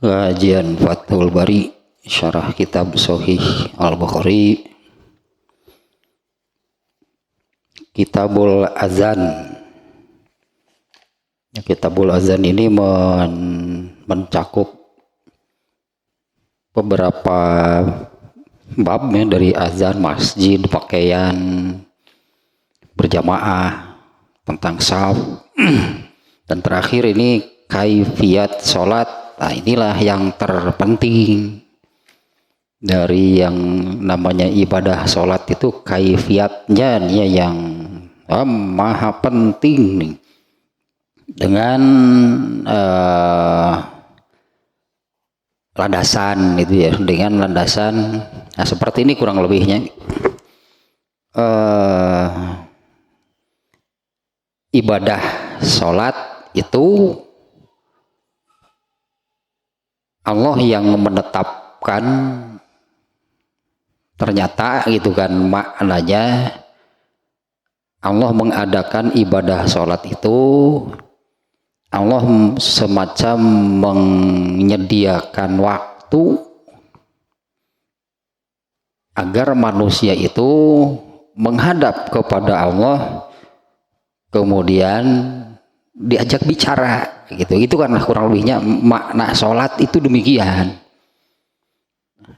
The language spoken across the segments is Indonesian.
Kajian Fathul Bari Syarah Kitab Sahih Al-Bukhari, Kitabul Azan. Kitabul Azan ini mencakup beberapa bab dari azan, masjid, pakaian, berjamaah, tentang shaf, dan terakhir ini kaifiyat sholat. Nah, inilah yang terpenting dari yang namanya ibadah sholat itu, kaifiyatnya nih yang maha penting nih. Dengan landasan itu ya, dengan landasan seperti ini kurang lebihnya. Ibadah sholat itu Allah yang menetapkan, ternyata gitu kan maknanya. Allah mengadakan ibadah sholat itu, Allah semacam menyediakan waktu agar manusia itu menghadap kepada Allah, kemudian diajak bicara gitu. Itu kan kurang lebihnya makna sholat itu demikian.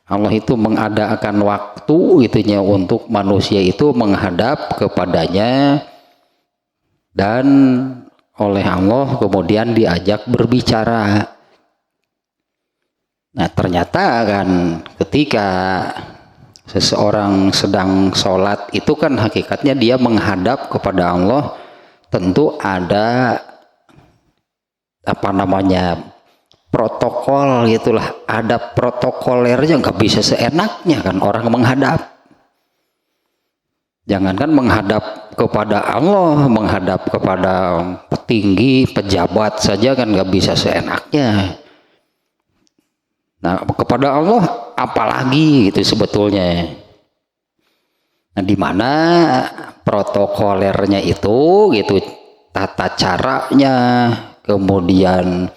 Allah itu mengadakan waktu itunya untuk manusia itu menghadap kepadanya, dan oleh Allah kemudian diajak berbicara. Nah, ternyata kan ketika seseorang sedang sholat itu kan hakikatnya dia menghadap kepada Allah, tentu ada protokol gitulah, ada protokolernya, nggak bisa seenaknya kan orang menghadap. Jangankan menghadap kepada Allah, menghadap kepada petinggi, pejabat saja kan nggak bisa seenaknya. Nah, kepada Allah apalagi gitu sebetulnya. Nah, di mana protokolernya itu gitu, tata caranya, kemudian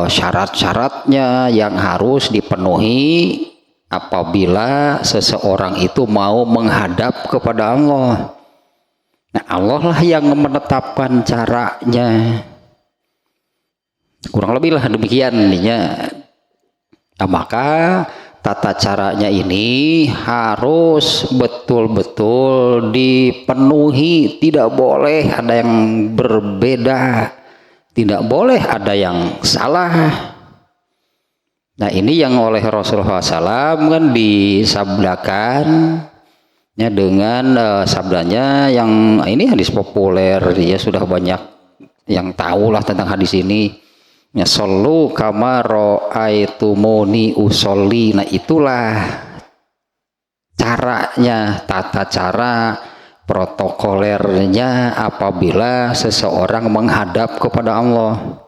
syarat-syaratnya yang harus dipenuhi apabila seseorang itu mau menghadap kepada Allah. Nah, Allah lah yang menetapkan caranya. Kurang lebih lah demikian ininya. Nah, maka tata caranya ini harus betul-betul dipenuhi, tidak boleh ada yang berbeda, tidak boleh ada yang salah. Nah, ini yang oleh Rasulullah SAW kan disabdakan ya dengan sabdanya yang ini hadis populer, ya sudah banyak yang tahu lah tentang hadis ini. Ya, shollu kama ra'aitumuni usolli. Nah, itulah caranya, tata cara protokolernya apabila seseorang menghadap kepada Allah,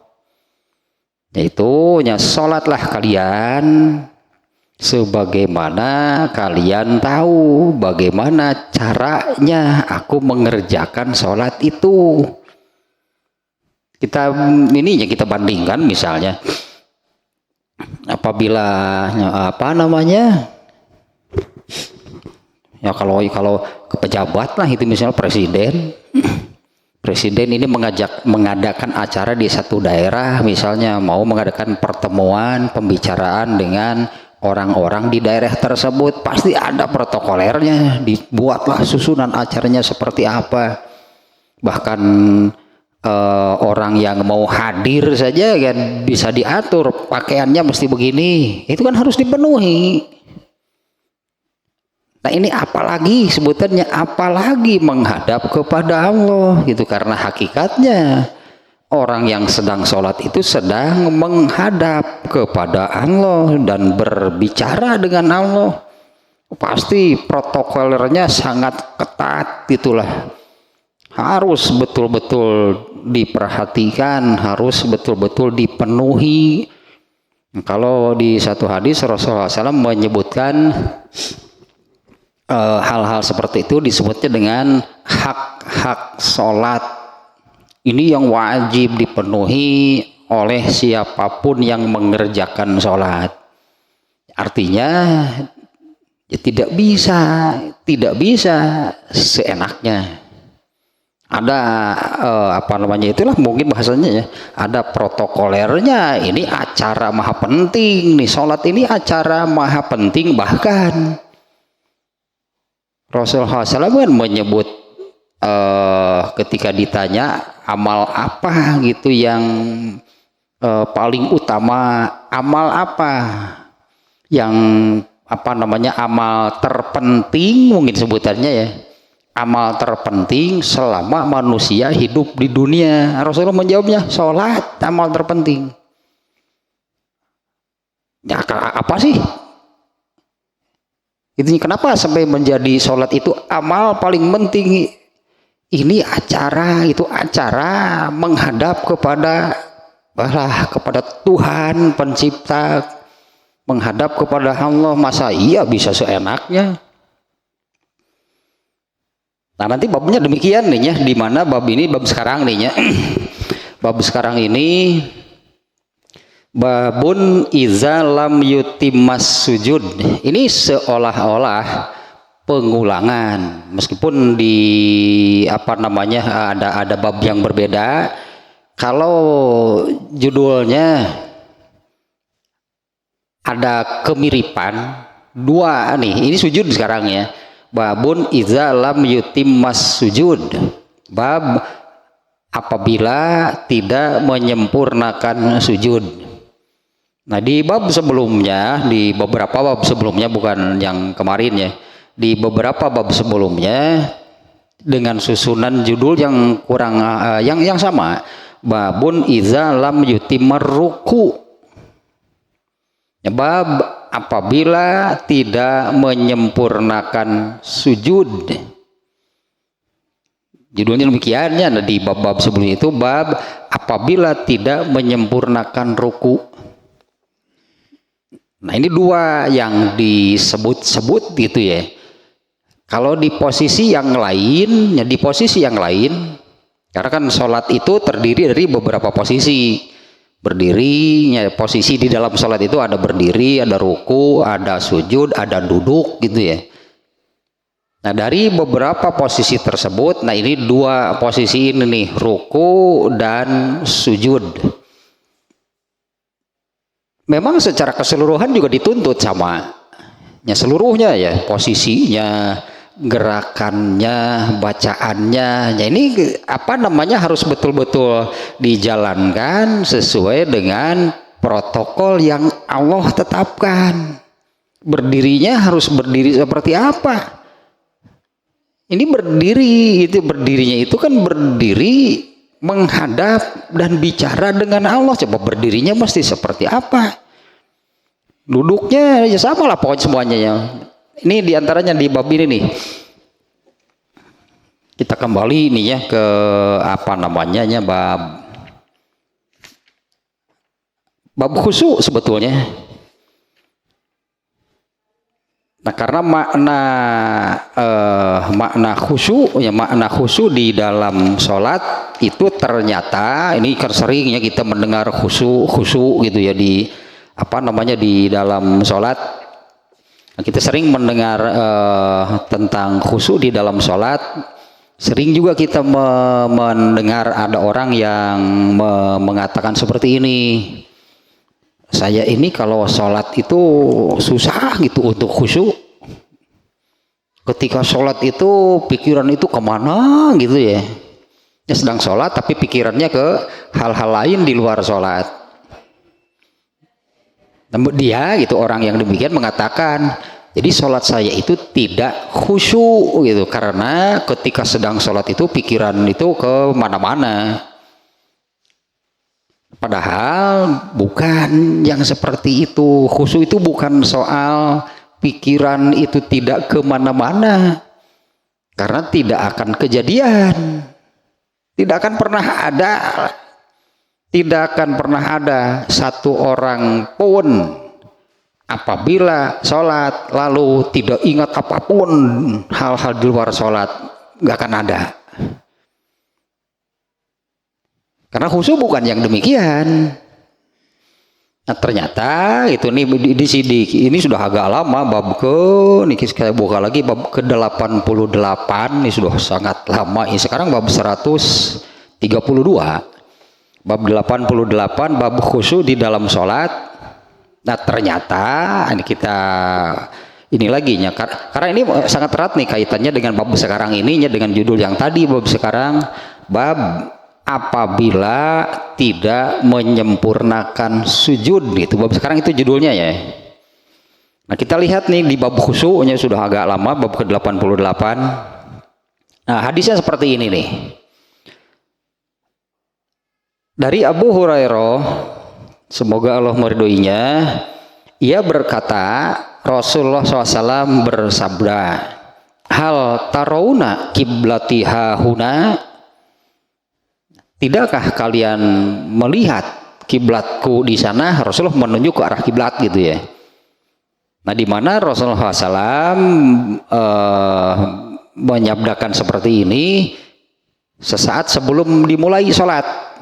yaitu sholatlah kalian sebagaimana kalian tahu bagaimana caranya aku mengerjakan sholat itu. Kita bandingkan misalnya apabila ya kalau ke pejabat lah itu, misalnya presiden ini mengadakan acara di satu daerah, misalnya mau mengadakan pertemuan pembicaraan dengan orang-orang di daerah tersebut, pasti ada protokolernya, dibuatlah susunan acaranya seperti apa. Bahkan orang yang mau hadir saja kan bisa diatur pakaiannya mesti begini, itu kan harus dipenuhi. Nah, ini apalagi sebutannya, apalagi menghadap kepada Allah gitu, karena hakikatnya orang yang sedang sholat itu sedang menghadap kepada Allah dan berbicara dengan Allah. Pasti protokolernya sangat ketat itulah, harus betul-betul diperhatikan, harus betul-betul dipenuhi. Kalau di satu hadis Rasulullah SAW menyebutkan hal-hal seperti itu, disebutnya dengan hak-hak sholat. Ini yang wajib dipenuhi oleh siapapun yang mengerjakan sholat. Artinya ya tidak bisa seenaknya. Ada apa namanya itulah mungkin bahasanya ya, ada protokolernya. Ini acara maha penting nih, sholat ini acara maha penting. Bahkan Rasulullah SAW kan menyebut ketika ditanya amal apa gitu yang paling utama, amal apa yang apa namanya amal terpenting mungkin sebutannya ya, amal terpenting selama manusia hidup di dunia. Rasulullah menjawabnya sholat amal terpenting. Ya apa sih itu, kenapa sampai menjadi sholat itu amal paling penting? Ini acara, itu acara menghadap kepada Tuhan pencipta, menghadap kepada Allah. Masa iya bisa seenaknya? Nah nanti babnya demikian nih ya, di mana bab ini, bab sekarang nih ya, bab sekarang ini babun iza lam yutimmas sujud. Ini seolah-olah pengulangan, meskipun di apa namanya ada bab yang berbeda. Kalau judulnya ada kemiripan dua nih, ini sujud sekarang ya, babun iza lam yutimmas sujud, bab apabila tidak menyempurnakan sujud. Nah di bab sebelumnya, di beberapa bab sebelumnya, bukan yang kemarin ya, di beberapa bab sebelumnya dengan susunan judul yang kurang yang sama, babun iza lam yutimar ruku, bab apabila tidak menyempurnakan sujud. Judulnya demikiannya. Nah, di bab-bab sebelum itu bab apabila tidak menyempurnakan ruku. Nah ini dua yang disebut-sebut gitu ya. Kalau di posisi yang lain, ya di posisi yang lain, karena kan sholat itu terdiri dari beberapa posisi. Berdiri, ya, posisi di dalam sholat itu ada berdiri, ada ruku, ada sujud, ada duduk gitu ya. Nah dari beberapa posisi tersebut, nah ini dua posisi ini nih, ruku dan sujud. Memang secara keseluruhan juga dituntut sama ya, seluruhnya ya, posisinya, gerakannya, bacaannya. Ya ini apa namanya harus betul-betul dijalankan sesuai dengan protokol yang Allah tetapkan. Berdirinya harus berdiri seperti apa? Ini berdiri itu, berdirinya itu kan berdiri menghadap dan bicara dengan Allah. Coba berdirinya mesti seperti apa? Duduknya ya sama lah pokoknya semuanya ya. Ini diantaranya di bab ini nih. Kita kembali nih ya ke apa namanya ya, bab khusyuk sebetulnya. Nah karena makna khusyuk ya, makna khusyuk di dalam sholat itu ternyata ini kan seringnya kita mendengar khusyuk gitu ya di apa namanya di dalam sholat. Nah, kita sering mendengar tentang khusyuk di dalam sholat. Sering juga kita mendengar ada orang yang mengatakan seperti ini, saya ini kalau sholat itu susah gitu untuk khusyuk. Ketika sholat itu pikiran itu kemana gitu ya. Ya sedang sholat tapi pikirannya ke hal-hal lain di luar sholat. Namun dia gitu, orang yang demikian mengatakan, jadi sholat saya itu tidak khusyuk gitu. Karena ketika sedang sholat itu pikiran itu ke mana-mana. Padahal bukan yang seperti itu. Khusyuk itu bukan soal pikiran itu tidak kemana-mana, karena tidak akan kejadian, tidak akan pernah ada satu orang pun apabila sholat lalu tidak ingat apapun hal-hal di luar sholat, nggak akan ada. Karena khusyuk bukan yang demikian. Nah ternyata itu nih di sidik ini sudah agak lama bab niki saya buka lagi bab ke 88 ini sudah sangat lama ini sekarang bab 132 bab 88 bab khusyuk di dalam sholat. Nah ternyata ini kita ini lagi nya karena ini sangat erat nih kaitannya dengan bab sekarang ininya dengan judul yang tadi bab sekarang bab apabila tidak menyempurnakan sujud gitu. Bab sekarang itu judulnya ya. Nah, kita lihat nih di bab khusyuknya sudah agak lama bab ke-88. Nah, hadisnya seperti ini nih. Dari Abu Hurairah, semoga Allah meridhoinya, ia berkata, Rasulullah SAW bersabda, hal tarawna kiblatiha huna, tidakkah kalian melihat kiblatku di sana? Rasulullah menunjuk ke arah kiblat gitu ya. Nah, di mana Rasulullah SAW menyabdakan seperti ini sesaat sebelum dimulai sholat.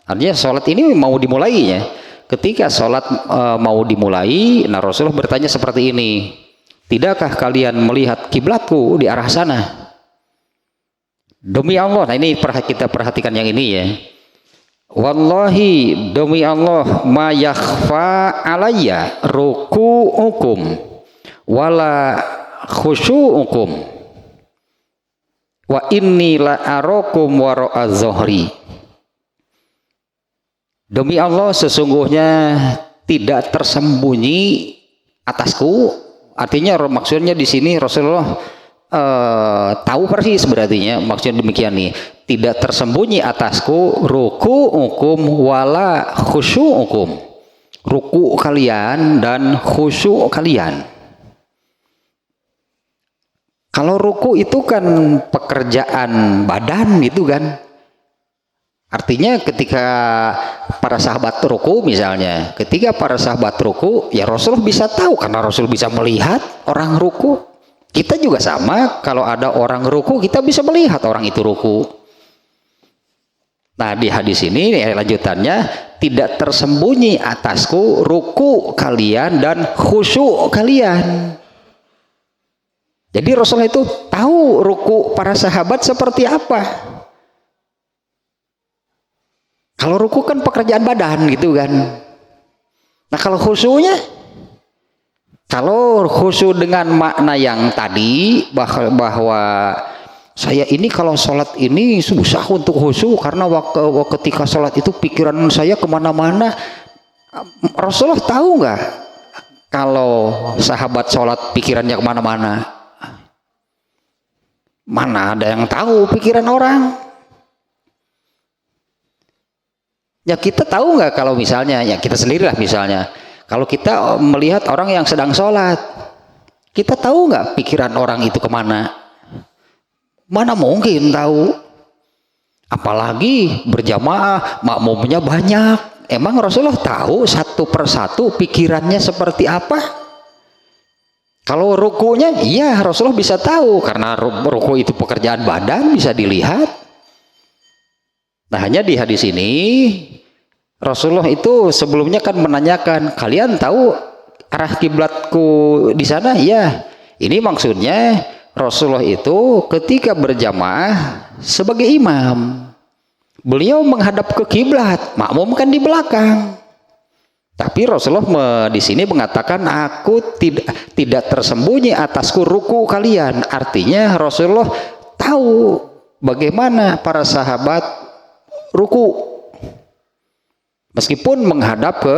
Artinya sholat ini mau dimulai ya. Ketika sholat mau dimulai, nah Rasulullah bertanya seperti ini, tidakkah kalian melihat kiblatku di arah sana? Demi Allah, nah ini kita perhatikan yang ini ya. Wallahi demi Allah ma yakhfa alayya ruku'ukum wala khusyu'ukum wa inni la arakum wara'a zuhri. Demi Allah sesungguhnya tidak tersembunyi atasku. Artinya maksudnya di sini Rasulullah tahu persis berarti maksudnya demikian nih, tidak tersembunyi atasku ruku'ukum wala khusyu'ukum, ruku kalian dan khusyuk kalian. Kalau ruku itu kan pekerjaan badan gitu kan, artinya ketika para sahabat ruku misalnya, ketika para sahabat ruku ya Rasul bisa tahu karena Rasul bisa melihat orang ruku. Kita juga sama, kalau ada orang ruku kita bisa melihat orang itu ruku. Nah di hadis ini lanjutannya, tidak tersembunyi atasku ruku kalian dan khusyuk kalian. Jadi Rasulullah itu tahu ruku para sahabat seperti apa. Kalau ruku kan pekerjaan badan gitu kan. Nah kalau khusyuknya, kalau khusyuk dengan makna yang tadi bahwa saya ini kalau sholat ini susah untuk khusyuk karena ketika sholat itu pikiran saya kemana-mana. Rasulullah tahu nggak kalau sahabat sholat pikirannya kemana-mana? Mana ada yang tahu pikiran orang? Ya kita tahu nggak kalau misalnya, ya kita sendirilah misalnya. Kalau kita melihat orang yang sedang sholat, kita tahu nggak pikiran orang itu kemana? Mana mungkin tahu? Apalagi berjamaah, makmumnya banyak. Emang Rasulullah tahu satu persatu pikirannya seperti apa? Kalau rukunya, iya Rasulullah bisa tahu karena ruku itu pekerjaan badan bisa dilihat. Nah hanya di hadis ini Rasulullah itu sebelumnya kan menanyakan, kalian tahu arah kiblatku di sana? Ya, ini maksudnya Rasulullah itu ketika berjamaah sebagai imam, beliau menghadap ke kiblat, makmum kan di belakang. Tapi Rasulullah di sini mengatakan, aku tidak tersembunyi atasku ruku kalian. Artinya Rasulullah tahu bagaimana para sahabat ruku. Meskipun menghadap ke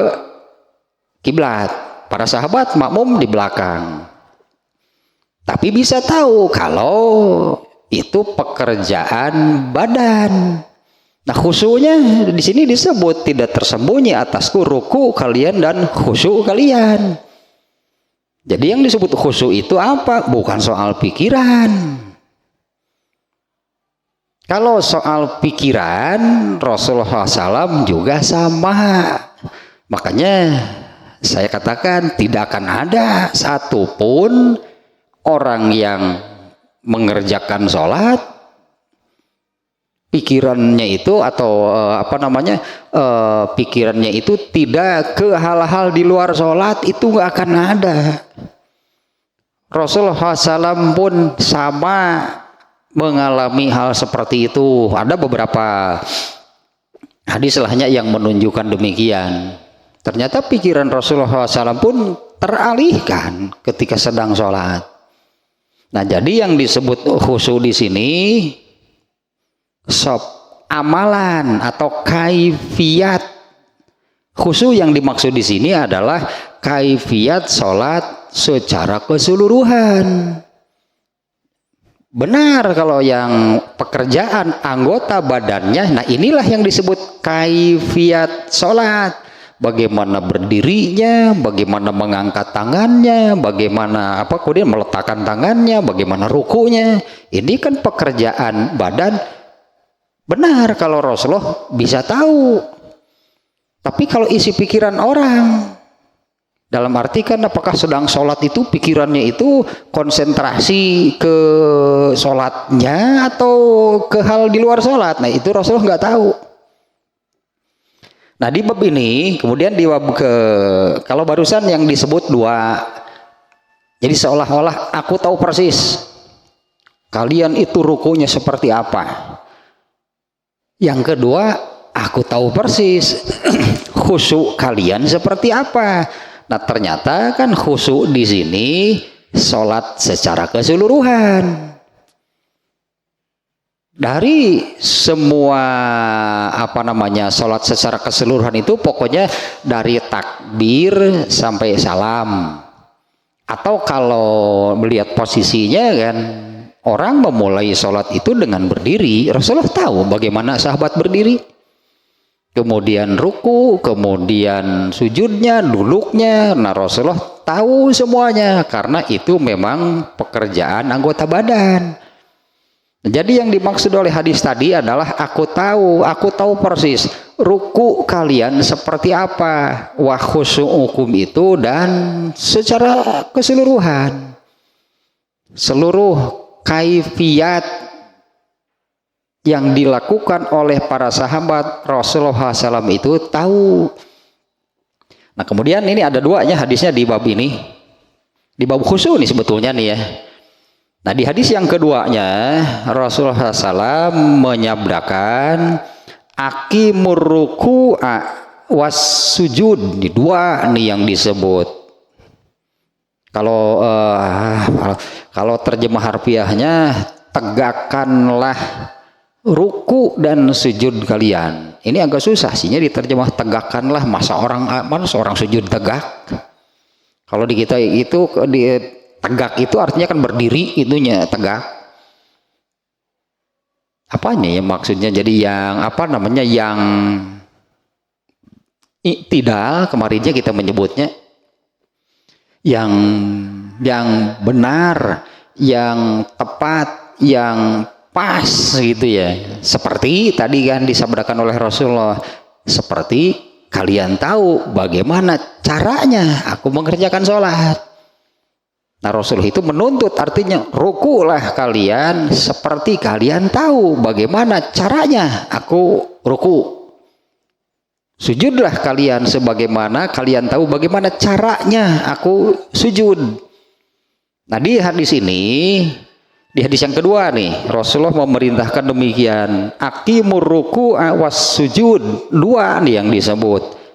kiblat, para sahabat makmum di belakang. Tapi bisa tahu kalau itu pekerjaan badan. Nah, khusyuknya di sini disebut tidak tersembunyi atasku ruku kalian dan khusyuk kalian. Jadi yang disebut khusyuk itu apa? Bukan soal pikiran. Kalau soal pikiran, Rasulullah SAW juga sama. Makanya saya katakan tidak akan ada satupun orang yang mengerjakan sholat pikirannya itu atau pikirannya itu tidak ke hal-hal di luar sholat, itu nggak akan ada. Rasulullah SAW pun sama mengalami hal seperti itu. Ada beberapa hadis lahnya yang menunjukkan demikian. Ternyata pikiran Rasulullah SAW pun teralihkan ketika sedang sholat. Nah, jadi yang disebut khusyuk di sini amalan atau kaifiat. Khusyuk yang dimaksud di sini adalah kaifiat sholat secara keseluruhan. Benar kalau yang pekerjaan anggota badannya, nah inilah yang disebut kaifiat sholat. Bagaimana berdirinya, bagaimana mengangkat tangannya, bagaimana kemudian meletakkan tangannya, bagaimana rukunya. Ini kan pekerjaan badan. Benar kalau Rasulullah bisa tahu. Tapi kalau isi pikiran orang, dalam arti kan apakah sedang sholat itu pikirannya itu konsentrasi ke sholatnya atau ke hal di luar sholat. Nah itu Rasulullah nggak tahu. Nah di bab ini kemudian di bab kalau barusan yang disebut dua, jadi seolah-olah aku tahu persis kalian itu rukunya seperti apa. Yang kedua, aku tahu persis khusyuk kalian seperti apa. Nah ternyata kan khusyuk di sini sholat secara keseluruhan. Dari semua sholat secara keseluruhan itu pokoknya dari takbir sampai salam. Atau kalau melihat posisinya kan, orang memulai sholat itu dengan berdiri. Rasulullah tahu bagaimana sahabat berdiri. Kemudian ruku, kemudian sujudnya, duduknya. Nah Rasulullah tahu semuanya karena itu memang pekerjaan anggota badan. Jadi yang dimaksud oleh hadis tadi adalah aku tahu persis ruku kalian seperti apa, wa khusyu'ukum itu, dan secara keseluruhan seluruh kaifiat yang dilakukan oleh para sahabat Rasulullah SAW itu tahu. Nah kemudian ini ada duanya hadisnya di bab ini, di bab khusyuk nih sebetulnya nih ya. Nah di hadis yang keduanya Rasulullah SAW menyabdakan aqimur ruku'a was sujud. Di dua nih yang disebut. Kalau terjemah harfiahnya tegakkanlah ruku dan sujud kalian. Ini agak susah sihnya diterjemah tegakkanlah. Mana seorang sujud tegak? Kalau di kita itu tegak itu artinya kan berdiri, itunya tegak. Apanya ya maksudnya? Jadi yang yang iktidal kemarinnya kita menyebutnya yang benar, yang tepat, yang pas gitu ya. Seperti tadi kan disabdakan oleh Rasulullah, seperti kalian tahu bagaimana caranya aku mengerjakan sholat. Nah Rasulullah itu menuntut, artinya rukulah kalian seperti kalian tahu bagaimana caranya aku ruku. Sujudlah kalian sebagaimana kalian tahu bagaimana caranya aku sujud. Nah di hadis ini, di hadis yang kedua nih, Rasulullah memerintahkan demikian, aqimur ruku'a was sujud. Dua nih yang disebut.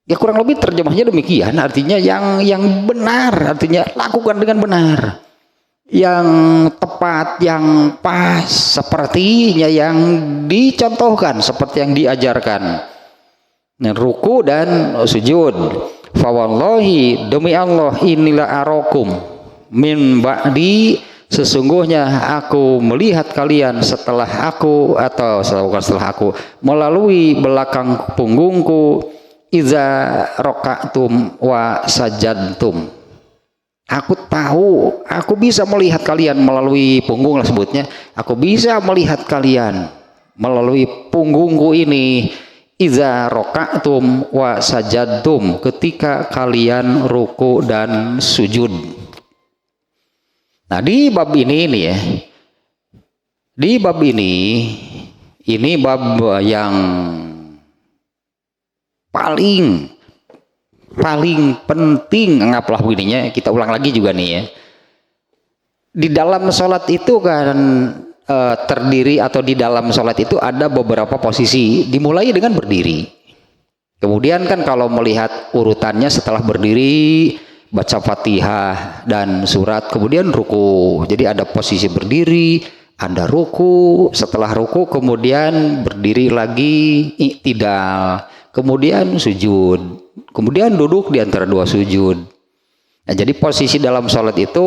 Ya kurang lebih terjemahnya demikian, artinya yang benar, artinya lakukan dengan benar, yang tepat, yang pas, sepertinya yang dicontohkan, seperti yang diajarkan. Nah, ruku dan sujud. Fawallahi, demi Allah, inilah arokum min ba'di, sesungguhnya aku melihat kalian setelah aku, atau setelah aku melalui belakang punggungku. Iza roka'tum wa sajadtum. Aku tahu, aku bisa melihat kalian melalui punggung lah sebutnya. Aku bisa melihat kalian melalui punggungku ini. Iza roka'tum wa sajadtum, ketika kalian ruku dan sujud. Nah di bab ini nih ya, Di bab ini bab yang paling penting. Anggaplah begininya, kita ulang lagi juga nih ya. Di dalam sholat itu kan terdiri, atau di dalam sholat itu ada beberapa posisi, dimulai dengan berdiri. Kemudian kan kalau melihat urutannya, setelah berdiri baca Fatihah dan surat, kemudian ruku. Jadi ada posisi berdiri, ada ruku, setelah ruku kemudian berdiri lagi, i'tidal, kemudian sujud, kemudian duduk di antara dua sujud. Nah, jadi posisi dalam sholat itu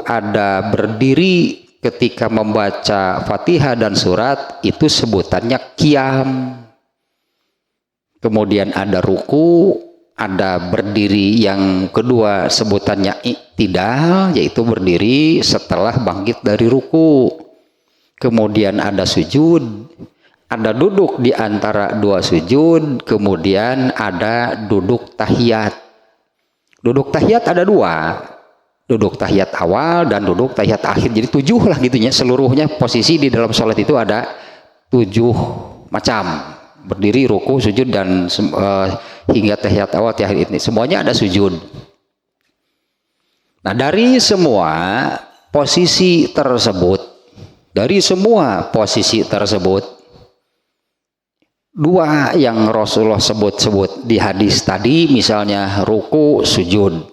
ada berdiri ketika membaca Fatihah dan surat, itu sebutannya qiyam. Kemudian ada ruku, ada berdiri yang kedua sebutannya i'tidal, yaitu berdiri setelah bangkit dari ruku. Kemudian ada sujud, ada duduk di antara dua sujud, kemudian ada duduk tahiyat. Duduk tahiyat ada dua, duduk tahiyat awal dan duduk tahiyat akhir, jadi 7 lah gitunya. Seluruhnya posisi di dalam sholat itu ada 7 macam, berdiri, ruku, sujud, dan hingga tahiyat awal, tahiyat ini semuanya ada sujud. Nah, dari semua posisi tersebut, dua yang Rasulullah sebut di hadis tadi, misalnya ruku, sujud,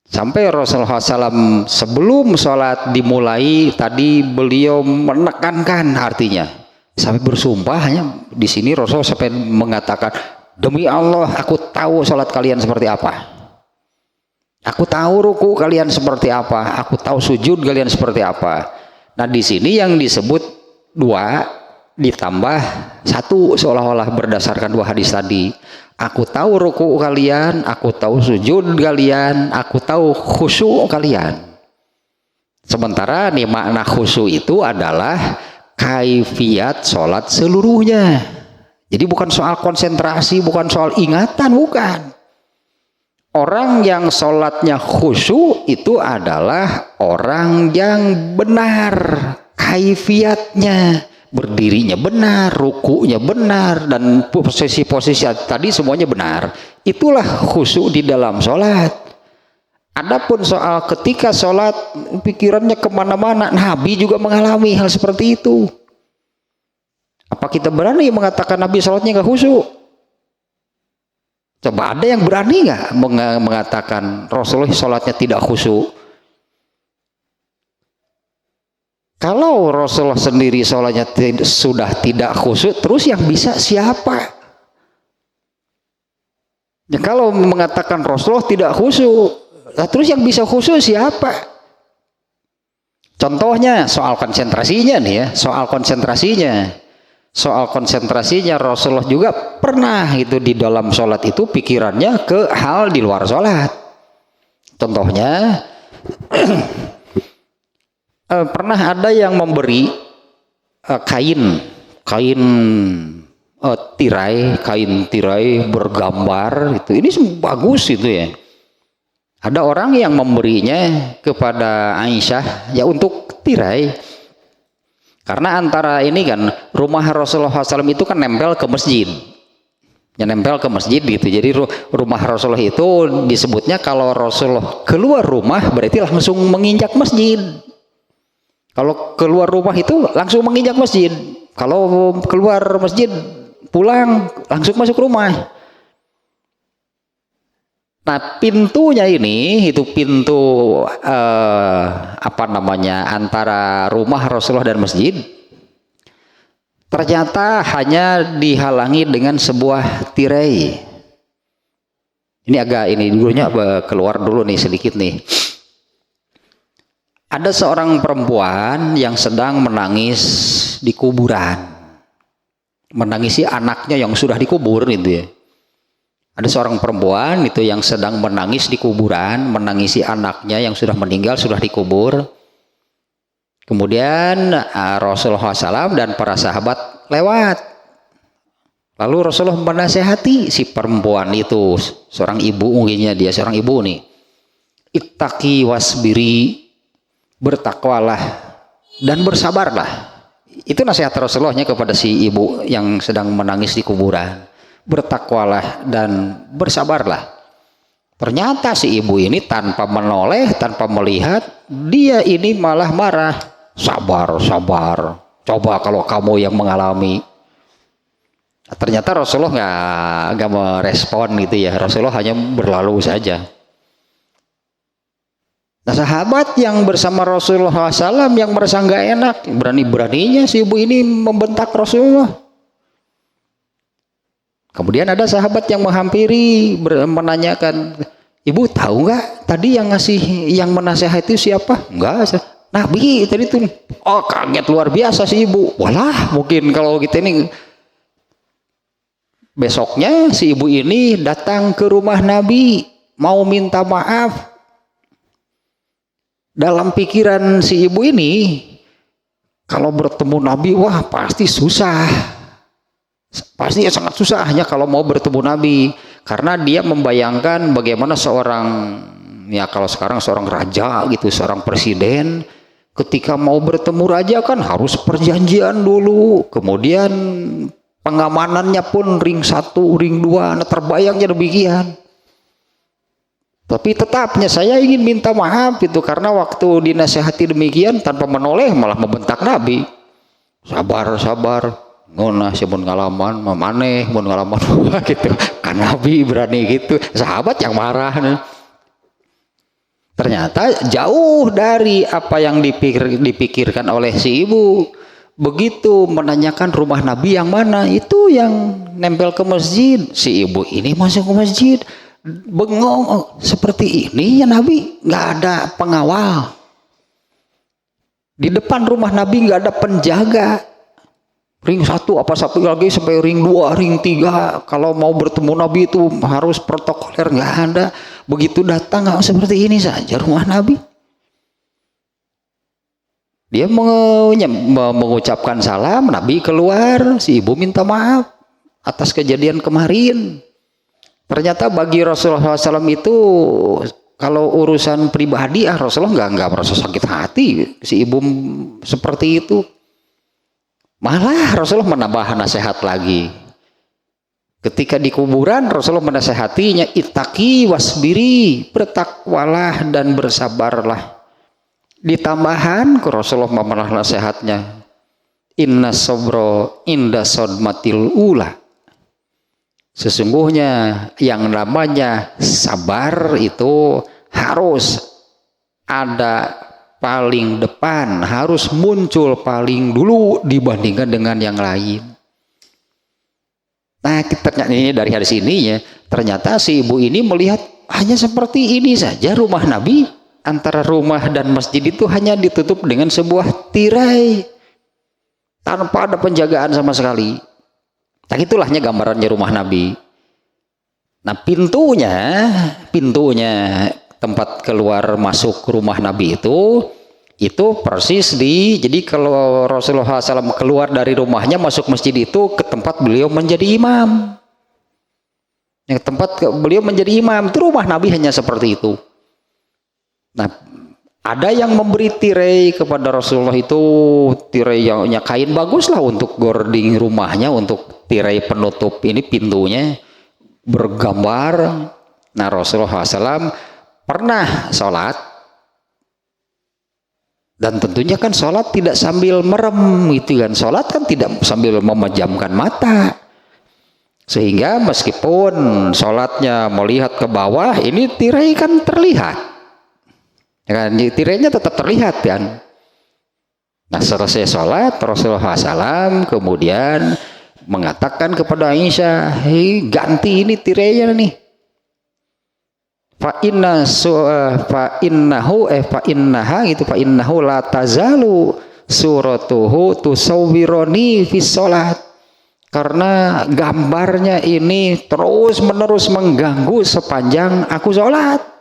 sampai Rasulullah SAW sebelum sholat dimulai tadi beliau menekankan, artinya sampai bersumpahnya di sini Rasulullah sampai mengatakan, demi Allah aku tahu sholat kalian seperti apa, aku tahu ruku kalian seperti apa, aku tahu sujud kalian seperti apa. Nah, di sini yang disebut 2 ditambah 1, seolah-olah berdasarkan 2 hadis tadi. Aku tahu ruku kalian, aku tahu sujud kalian, aku tahu khusyuk kalian. Sementara nih makna khusyuk itu adalah kaifiat sholat seluruhnya. Jadi bukan soal konsentrasi, bukan soal ingatan, bukan. Orang yang sholatnya khusyuk itu adalah orang yang benar kaifiatnya, berdirinya benar, rukunya benar, dan posisi-posisi tadi semuanya benar. Itulah khusyuk di dalam sholat. Adapun soal ketika sholat pikirannya kemana-mana, Nabi juga mengalami hal seperti itu. Apa kita berani mengatakan Nabi sholatnya nggak khusyuk? Coba ada yang berani nggak mengatakan Rasulullah sholatnya tidak khusyuk? Kalau Rasulullah sendiri sholatnya sudah tidak khusyuk, terus yang bisa siapa? Ya, kalau mengatakan Rasulullah tidak khusyuk, terus yang bisa khusyuk siapa? Contohnya soal konsentrasinya nih ya, soal konsentrasinya Rasulullah juga pernah itu di dalam sholat itu pikirannya ke hal di luar sholat. Contohnya pernah ada yang memberi kain tirai bergambar itu, ini bagus itu ya. Ada orang yang memberinya kepada Aisyah ya untuk tirai, karena antara ini kan rumah Rasulullah SAW itu kan nempel ke masjid gitu. Jadi rumah Rasulullah itu disebutnya kalau Rasulullah keluar rumah berarti langsung menginjak masjid. Kalau keluar rumah itu langsung menginjak masjid. Kalau keluar masjid pulang langsung masuk rumah. Nah, pintunya ini itu pintu antara rumah Rasulullah dan masjid. Ternyata hanya dihalangi dengan sebuah tirai. Ini dulunya keluar dulu nih sedikit nih. Ada seorang perempuan yang sedang menangis di kuburan, menangisi anaknya yang sudah dikubur gitu ya. Ada seorang perempuan itu yang sedang menangis di kuburan, menangisi anaknya yang sudah meninggal, sudah dikubur. Kemudian Rasulullah SAW dan para sahabat lewat. Lalu Rasulullah menasehati si perempuan itu, seorang ibu, mungkinnya dia seorang ibu nih. Ittaqi wasbiri, bertakwalah dan bersabarlah. Itu nasihat Rasulullahnya kepada si ibu yang sedang menangis di kuburan. Bertakwalah dan bersabarlah. Ternyata si ibu ini tanpa menoleh, tanpa melihat, dia ini malah marah. Sabar, sabar. Coba kalau kamu yang mengalami. Ternyata Rasulullah nggak merespon gitu ya. Rasulullah hanya berlalu saja. Nah, sahabat yang bersama Rasulullah SAW yang merasa nggak enak, berani-beraninya si ibu ini membentak Rasulullah. Kemudian ada sahabat yang menghampiri, menanyakan, ibu tahu nggak tadi yang ngasih, yang menasihat itu siapa? Enggak, Nabi tadi tuh. Oh, kaget luar biasa si ibu. Walah, mungkin kalau kita ini. Besoknya si ibu ini datang ke rumah Nabi, mau minta maaf. Dalam pikiran si ibu ini, kalau bertemu Nabi, wah pasti susah. Pasti sangat susah hanya kalau mau bertemu Nabi. Karena dia membayangkan bagaimana seorang, ya kalau sekarang seorang raja gitu, seorang presiden, ketika mau bertemu raja kan harus perjanjian dulu. Kemudian pengamanannya pun ring 1, ring 2, nah terbayangnya demikian. Tapi tetapnya saya ingin minta maaf itu karena waktu dinasihati demikian tanpa menoleh malah membentak Nabi. Sabar, sabar. Ngonah sibun ngalaman, mamaneh mun ngalaman gitu. Kan Nabi berani gitu. Sahabat yang marah nih. Ternyata jauh dari apa yang dipikirkan oleh si ibu. Begitu menanyakan rumah Nabi yang mana, itu yang nempel ke masjid. Si ibu ini masuk ke masjid. Bengong, oh, seperti ini ya Nabi, nggak ada pengawal di depan rumah Nabi, nggak ada penjaga. Ring 1 apa satu lagi sampai ring 2, ring 3, kalau mau bertemu Nabi itu harus protokoler, nggak ada. Begitu datang nggak seperti ini saja rumah Nabi. Dia mengucapkan salam, Nabi keluar, si ibu minta maaf atas kejadian kemarin. Ternyata bagi Rasulullah SAW itu kalau urusan pribadi Rasulullah nggak merasa sakit hati si ibu seperti itu. Malah Rasulullah menambah nasihat lagi. Ketika di kuburan Rasulullah menasehatinya, ittaqi wasbiri, bertakwalah dan bersabarlah. Ditambahan ke Rasulullah memelah nasihatnya, inna sabro inda sodmatil ula. Sesungguhnya yang namanya sabar itu harus ada paling depan, harus muncul paling dulu dibandingkan dengan yang lain. Nah, ternyata ini dari hadis ini ya, ternyata si ibu ini melihat hanya seperti ini saja rumah Nabi, antara rumah dan masjid itu hanya ditutup dengan sebuah tirai tanpa ada penjagaan sama sekali. Nah, itulahnya gambarannya rumah Nabi. Nah, pintunya tempat keluar masuk rumah Nabi itu persis jadi kalau Rasulullah SAW keluar dari rumahnya masuk masjid itu ke tempat beliau menjadi imam. Yang tempat beliau menjadi imam itu rumah Nabi hanya seperti itu. Nah, ada yang memberi tirai kepada Rasulullah itu, tirai yang kain bagus lah untuk gording rumahnya, untuk tirai penutup ini pintunya bergambar. Nah, Rasulullah SAW pernah sholat, dan tentunya kan sholat tidak sambil merem gitu kan, sholat kan tidak sambil memejamkan mata, sehingga meskipun sholatnya melihat ke bawah, ini tirai kan terlihat. Ya kan, tirainya tetap terlihat kan. Nah, selesai sholat Rasulullah SAW kemudian mengatakan kepada Aisyah, hei, ganti ini tirainya nih. Fa innahu la tazalu suratuhu tusawwironi fi sholat. Karena gambarnya ini terus menerus mengganggu sepanjang aku sholat.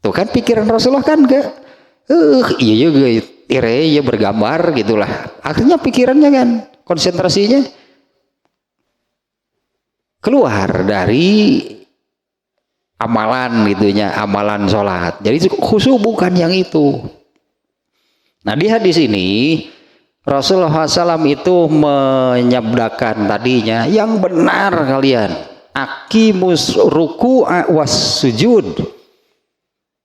Tuh kan pikiran Rasulullah kan iya juga tirai ya bergambar gitulah. Akhirnya pikirannya kan, konsentrasinya keluar dari amalan gitunya, amalan sholat. Jadi khusyuk bukan yang itu. Nah, di hadis ini Rasulullah SAW itu menyabdakan tadinya, yang benar kalian, aqimus ruku'a was sujud.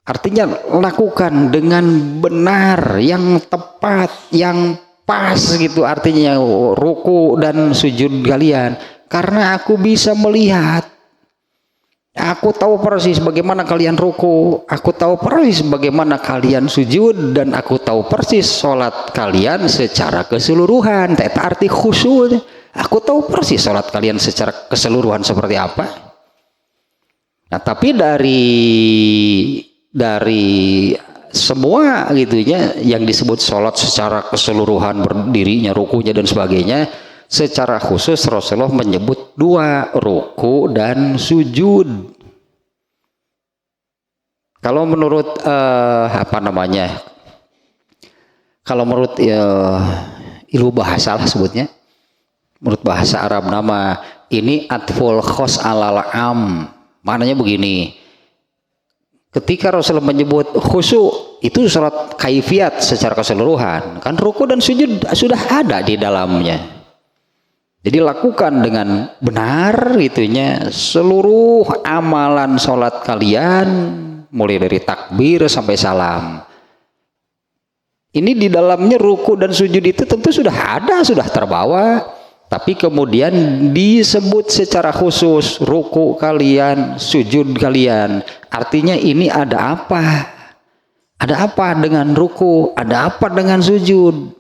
Artinya lakukan dengan benar, yang tepat, yang pas gitu, artinya ruku dan sujud kalian. Karena aku bisa melihat, aku tahu persis bagaimana kalian ruku, aku tahu persis bagaimana kalian sujud, dan aku tahu persis sholat kalian secara keseluruhan. Itu arti khusyuk. Aku tahu persis sholat kalian secara keseluruhan seperti apa. Nah, tapi dari semua gitunya yang disebut sholat secara keseluruhan, berdirinya, rukunya dan sebagainya, secara khusus Rasulullah menyebut dua, ruku dan sujud. Kalau menurut kalau menurut ilmu bahasa lah sebutnya, menurut bahasa Arab nama ini atful khos alal am. Maknanya begini, ketika Rasulullah menyebut khusyuk, itu sholat kaifiat secara keseluruhan, kan ruku dan sujud sudah ada di dalamnya. Jadi lakukan dengan benar gitunya seluruh amalan sholat kalian, mulai dari takbir sampai salam. Ini di dalamnya ruku dan sujud itu tentu sudah ada, sudah terbawa. Tapi kemudian disebut secara khusus, ruku kalian, sujud kalian. Artinya ini ada apa? Ada apa dengan ruku? Ada apa dengan sujud?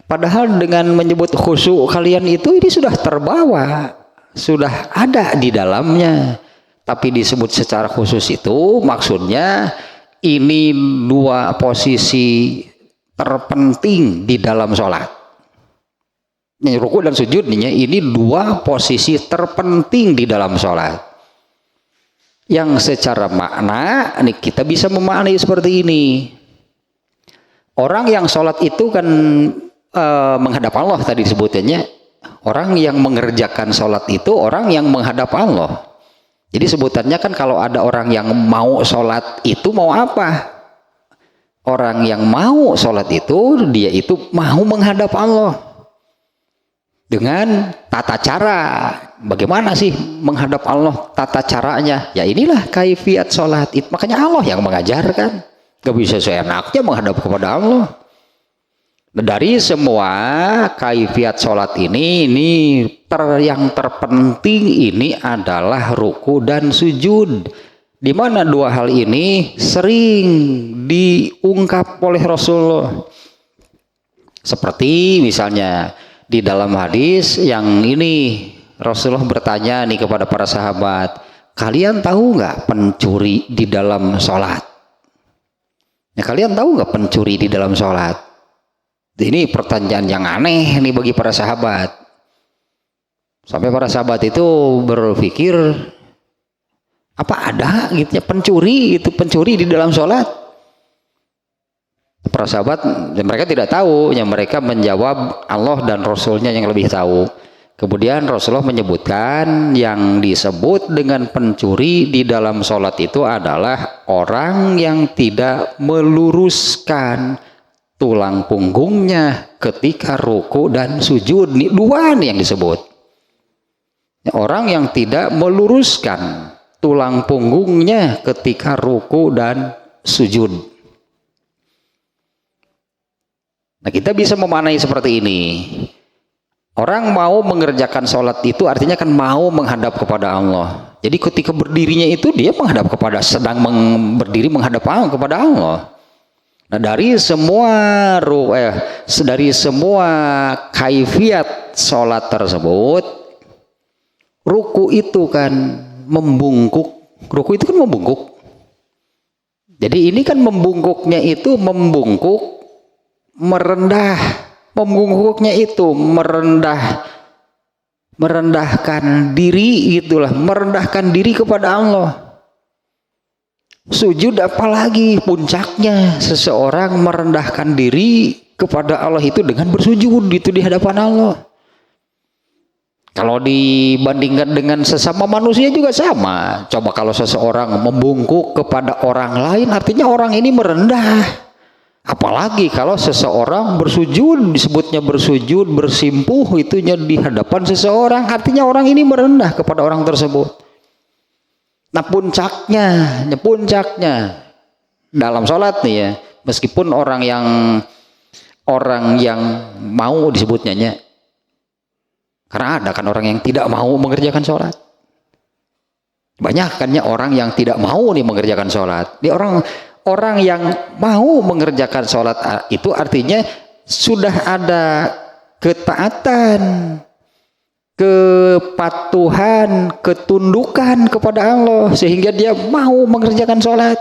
Padahal dengan menyebut khusyuk kalian itu, ini sudah terbawa, sudah ada di dalamnya. Tapi disebut secara khusus itu maksudnya ini dua posisi terpenting di dalam sholat. Ruku dan sujud ini dua posisi terpenting di dalam sholat. Yang secara makna ini kita bisa memaknai seperti ini. Orang yang sholat itu kan menghadap Allah tadi disebutnya. Orang yang mengerjakan sholat itu orang yang menghadap Allah. Jadi sebutannya kan kalau ada orang yang mau sholat itu mau apa? Orang yang mau sholat itu dia itu mau menghadap Allah. Dengan tata cara, bagaimana sih menghadap Allah, tata caranya? Ya inilah kaifiat sholat. Makanya Allah yang mengajarkan. Gak bisa seenaknya menghadap kepada Allah. Dari semua kaifiat sholat ini yang terpenting ini adalah ruku dan sujud. Di mana dua hal ini sering diungkap oleh Rasulullah. Seperti misalnya di dalam hadis yang ini Rasulullah bertanya nih kepada para sahabat, kalian tahu nggak pencuri di dalam sholat? Ya, kalian tahu nggak pencuri di dalam sholat? Ini pertanyaan yang aneh nih bagi para sahabat. Sampai para sahabat itu berpikir, apa ada gitu ya pencuri di dalam sholat? Para sahabat mereka tidak tahu, yang mereka menjawab Allah dan Rasulnya yang lebih tahu. Kemudian Rasulullah menyebutkan yang disebut dengan pencuri di dalam sholat itu adalah orang yang tidak meluruskan tulang punggungnya ketika ruku dan sujud. Ini dua nih yang disebut. Orang yang tidak meluruskan tulang punggungnya ketika ruku dan sujud. Nah, kita bisa memaknai seperti ini. Orang mau mengerjakan sholat itu artinya kan mau menghadap kepada Allah. Jadi ketika berdirinya itu dia menghadap kepada, berdiri menghadap kepada Allah. Nah, dari semua kaifiat sholat tersebut, ruku itu kan membungkuk. Ruku itu kan membungkuk. Jadi ini kan membungkuknya itu membungkuk, merendah, membungkuknya itu merendahkan diri, itulah merendahkan diri kepada Allah. Sujud apalagi puncaknya seseorang merendahkan diri kepada Allah itu dengan bersujud itu di hadapan Allah. Kalau dibandingkan dengan sesama manusia juga sama. Coba kalau seseorang membungkuk kepada orang lain, artinya orang ini merendah. Apalagi kalau seseorang bersujud, disebutnya bersujud, bersimpuh itunya di hadapan seseorang, artinya orang ini merendah kepada orang tersebut. Nah puncaknya dalam sholat nih ya, meskipun orang yang mau disebutnya, karena ada kan orang yang tidak mau mengerjakan sholat. Banyak kan ya orang yang tidak mau nih mengerjakan sholat. Di orang yang mau mengerjakan sholat itu artinya sudah ada ketaatan, kepatuhan, ketundukan kepada Allah sehingga dia mau mengerjakan sholat.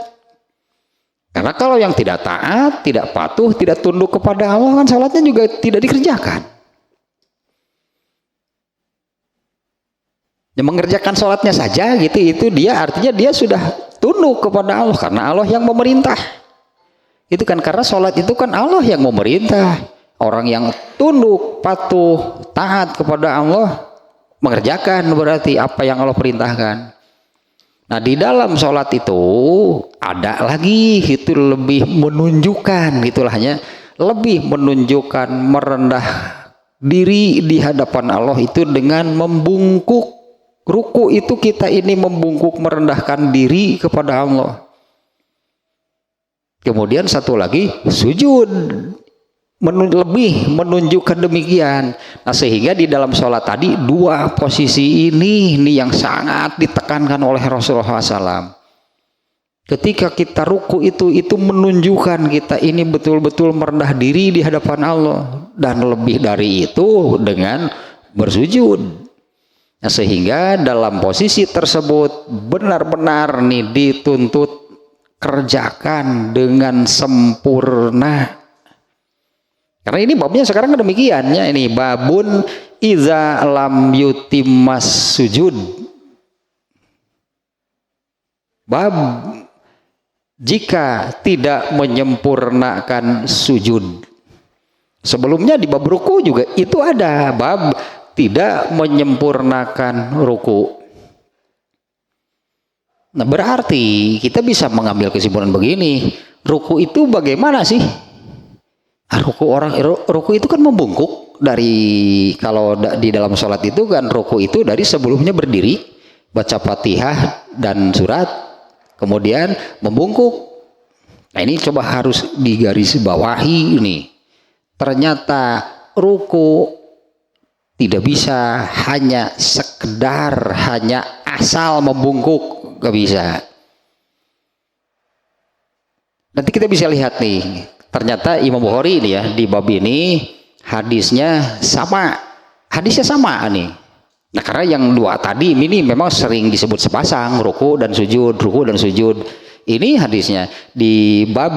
Karena kalau yang tidak taat, tidak patuh, tidak tunduk kepada Allah kan sholatnya juga tidak dikerjakan. Yang mengerjakan sholatnya saja gitu, itu dia artinya dia sudah tunduk kepada Allah karena Allah yang memerintah. Itu kan karena sholat itu kan Allah yang memerintah. Orang yang tunduk, patuh, taat kepada Allah mengerjakan berarti apa yang Allah perintahkan. Nah di dalam sholat itu ada lagi itu lebih menunjukkan gitulahnya, lebih menunjukkan merendah diri di hadapan Allah itu dengan membungkuk. Ruku itu kita ini membungkuk merendahkan diri kepada Allah. Kemudian satu lagi sujud, lebih menunjukkan demikian. Nah sehingga di dalam sholat tadi dua posisi ini yang sangat ditekankan oleh Rasulullah SAW. Ketika kita ruku itu menunjukkan kita ini betul-betul merendah diri di hadapan Allah, dan lebih dari itu dengan bersujud. Nah, sehingga dalam posisi tersebut benar-benar nih dituntut kerjakan dengan sempurna. Karena ini babnya sekarang demikian ya, ini babun iza lam yutimmas sujud. Bab jika tidak menyempurnakan sujud. Sebelumnya di bab ruku juga itu ada bab tidak menyempurnakan ruku. Nah berarti kita bisa mengambil kesimpulan begini, ruku itu bagaimana sih? Ruku itu kan membungkuk dari, kalau di dalam sholat itu kan ruku itu dari sebelumnya berdiri, baca Fatihah dan surat, kemudian membungkuk. Nah ini coba harus digarisbawahi ini. Ternyata ruku tidak bisa hanya sekedar hanya asal membungkuk, gak bisa. Nanti kita bisa lihat nih, ternyata Imam Bukhari ini ya di bab ini hadisnya sama nih. Nah karena yang dua tadi ini memang sering disebut sepasang, ruku dan sujud. Ini hadisnya di bab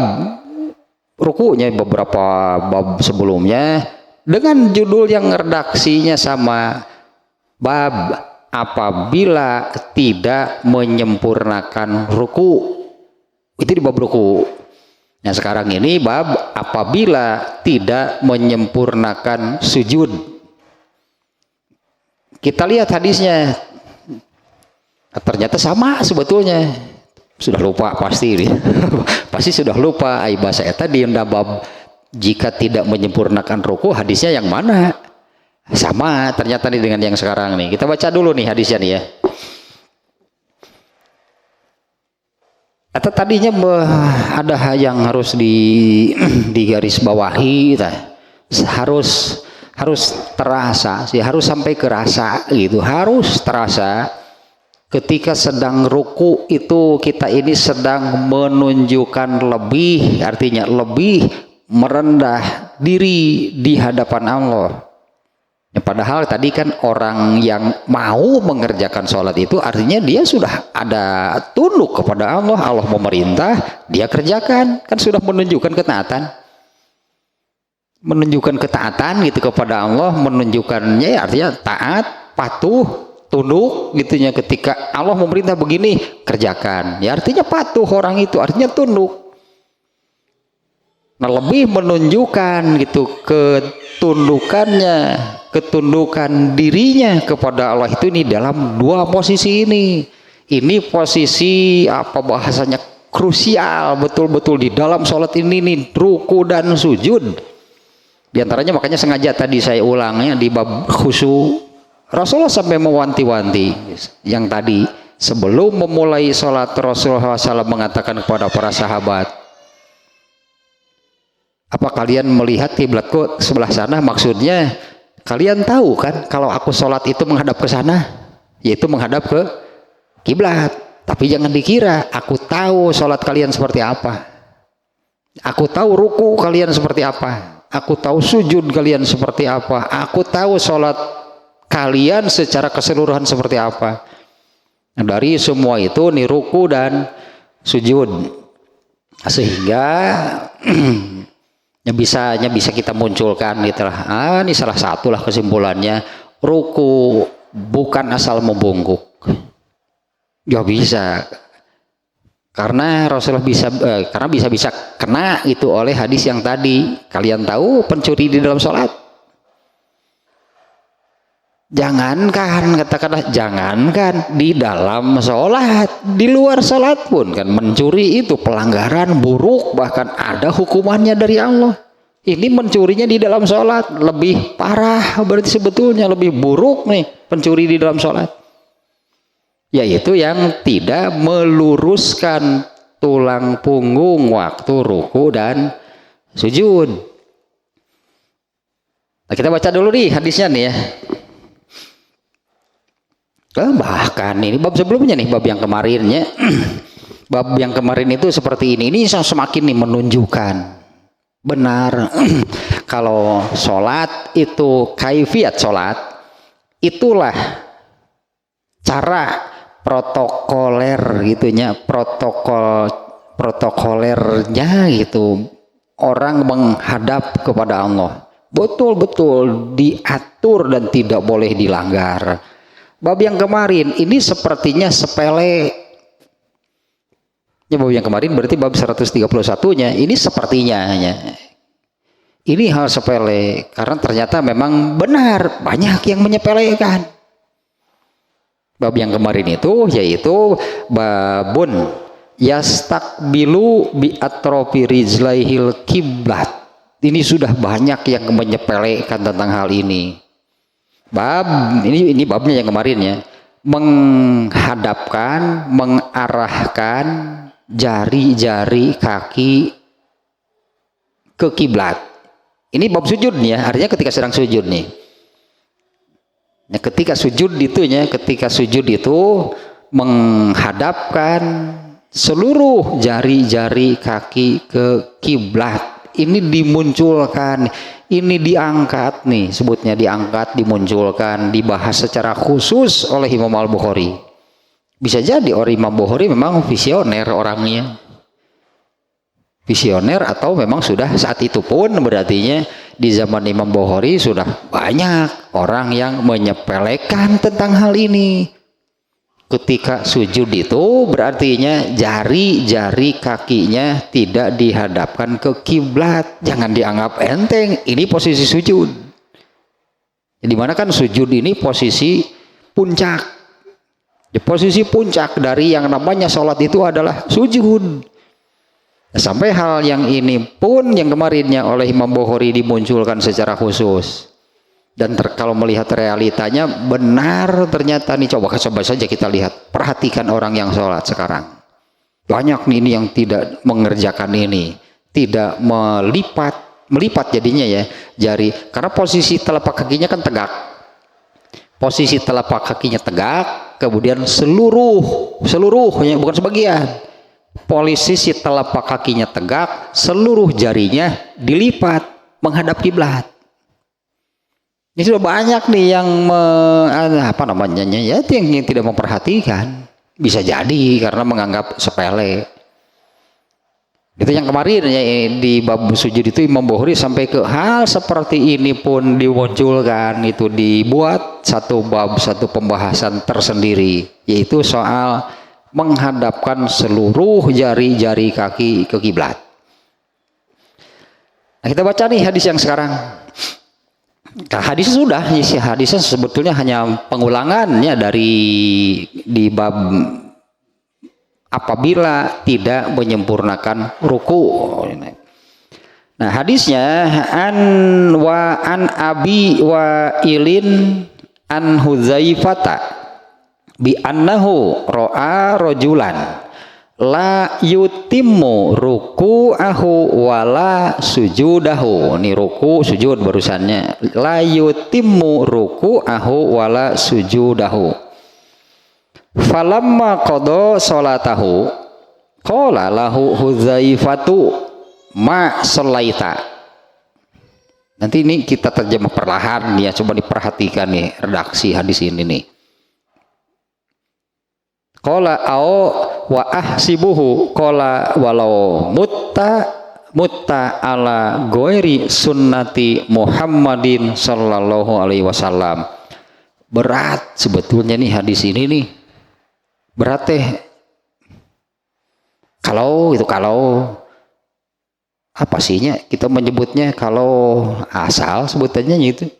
rukunya beberapa bab sebelumnya dengan judul yang redaksinya sama, bab apabila tidak menyempurnakan ruku. Itu di bab ruku. Nah sekarang ini bab apabila tidak menyempurnakan sujud. Kita lihat hadisnya, ternyata sama sebetulnya. Sudah lupa pasti pasti sudah lupa bahasa eta di bab jika tidak menyempurnakan ruku, hadisnya yang mana? Sama ternyata nih dengan yang sekarang nih. Kita baca dulu nih hadisnya nih ya. Atau tadinya ada yang harus digarisbawahi, harus terasa sih, harus sampai ke rasa gitu, harus terasa ketika sedang ruku itu kita ini sedang menunjukkan lebih, artinya lebih merendah diri di hadapan Allah. Ya, padahal tadi kan orang yang mau mengerjakan sholat itu artinya dia sudah ada tunduk kepada Allah, Allah memerintah, dia kerjakan, kan sudah menunjukkan ketaatan gitu kepada Allah, menunjukkannya ya, artinya taat, patuh, tunduk gitunya. Ketika Allah memerintah begini kerjakan, ya artinya patuh orang itu, artinya tunduk. Nah lebih menunjukkan gitu ketundukan dirinya kepada Allah itu ini dalam dua posisi ini. Ini posisi apa bahasanya krusial betul-betul di dalam sholat ini nih, ruku dan sujud. Di antaranya makanya sengaja tadi saya ulangnya di bab khusyuk. Rasulullah sampai mewanti-wanti yang tadi sebelum memulai sholat Rasulullah SAW mengatakan kepada para sahabat, apa kalian melihat kiblatku sebelah sana? Maksudnya kalian tahu kan kalau aku sholat itu menghadap ke sana, yaitu menghadap ke kiblat. Tapi jangan dikira aku tahu sholat kalian seperti apa, aku tahu ruku kalian seperti apa, aku tahu sujud kalian seperti apa, aku tahu sholat kalian secara keseluruhan seperti apa. Dari semua itu nih ruku dan sujud, sehingga bisa kita munculkan gitulah. Ini salah satu lah kesimpulannya, ruku bukan asal membungkuk. Ya bisa, karena Rasulullah karena bisa kena itu oleh hadis yang tadi. Kalian tahu pencuri di dalam sholat, katakanlah jangankan di dalam sholat, di luar sholat pun kan mencuri itu pelanggaran buruk, bahkan ada hukumannya dari Allah. Ini mencurinya di dalam sholat lebih parah, berarti sebetulnya lebih buruk nih pencuri di dalam sholat, yaitu yang tidak meluruskan tulang punggung waktu ruku dan sujud. Nah, kita baca dulu nih hadisnya nih ya. Bahkan ini bab sebelumnya nih, bab yang kemarinnya bab yang kemarin itu seperti ini semakin nih menunjukkan benar kalau sholat itu kaifiat sholat itulah cara protokoler gitunya, protokolernya gitu, orang menghadap kepada Allah betul-betul diatur dan tidak boleh dilanggar. Bab yang kemarin ini sepertinya sepele ya, bab yang kemarin berarti bab 131-nya ini sepertinya hanya ini hal sepele, karena ternyata memang benar banyak yang menyepelekan. Bab yang kemarin itu yaitu babun yastakbilu bi atrofi rijlaihil kiblat. Ini sudah banyak yang menyepelekan tentang hal ini. Bab ini babnya yang kemarin ya, menghadapkan, mengarahkan jari-jari kaki ke kiblat. Ini bab sujud nih ya, artinya ketika sedang sujud nih. Nah, ketika sujud itu menghadapkan seluruh jari-jari kaki ke kiblat. Ini dimunculkan, ini diangkat nih, sebutnya diangkat, dimunculkan, dibahas secara khusus oleh Imam Al-Bukhari. Bisa jadi orang Imam Bukhari memang visioner orangnya, visioner, atau memang sudah saat itu pun berartinya di zaman Imam Bukhari sudah banyak orang yang menyepelekan tentang hal ini. Ketika sujud itu berartinya jari-jari kakinya tidak dihadapkan ke kiblat. Jangan dianggap enteng, ini posisi sujud. Dimana kan sujud ini posisi puncak. Posisi puncak dari yang namanya sholat itu adalah sujud. Sampai hal yang ini pun yang kemarinnya oleh Imam Bukhari dimunculkan secara khusus. Dan kalau melihat realitanya benar ternyata nih, coba saja kita lihat, perhatikan orang yang sholat sekarang. Banyak nih ini yang tidak mengerjakan ini, tidak melipat jadinya ya jari, karena posisi telapak kakinya kan tegak. Posisi telapak kakinya tegak, kemudian seluruhnya bukan sebagian. Posisi telapak kakinya tegak, seluruh jarinya dilipat menghadap kiblat. Ini sudah banyak nih yang ya yang tidak memperhatikan. Bisa jadi karena menganggap sepele. Itu yang kemarin ya, di bab sujud itu Imam Bukhari sampai ke hal seperti ini pun dimunculkan, itu dibuat satu bab, satu pembahasan tersendiri, yaitu soal menghadapkan seluruh jari-jari kaki ke kiblat. Nah, kita baca nih hadis yang sekarang. Nah, hadisnya sebetulnya hanya pengulangannya dari di bab apabila tidak menyempurnakan ruku. Nah, hadisnya an Abi Wailin an Huzaifata bi annahu ra'a rajulan la yutimmu ruku'ahu wala sujudahu. Ini ruku sujud barusannya. La yutimmu ruku'ahu wala sujudahu. Falamma qada salatahu qala lahu Huzaifatu ma sholaita. Nanti ini kita terjemah perlahan ya, coba diperhatikan nih redaksi hadis ini nih. Qala au wa ahsibuhu qala walau mutta ala ghairi sunnati Muhammadin sallallahu alaihi wasallam. Berat sebetulnya nih hadis ini nih. Berat teh. Kalau apa sihnya kita menyebutnya kalau asal sebutannya gitu.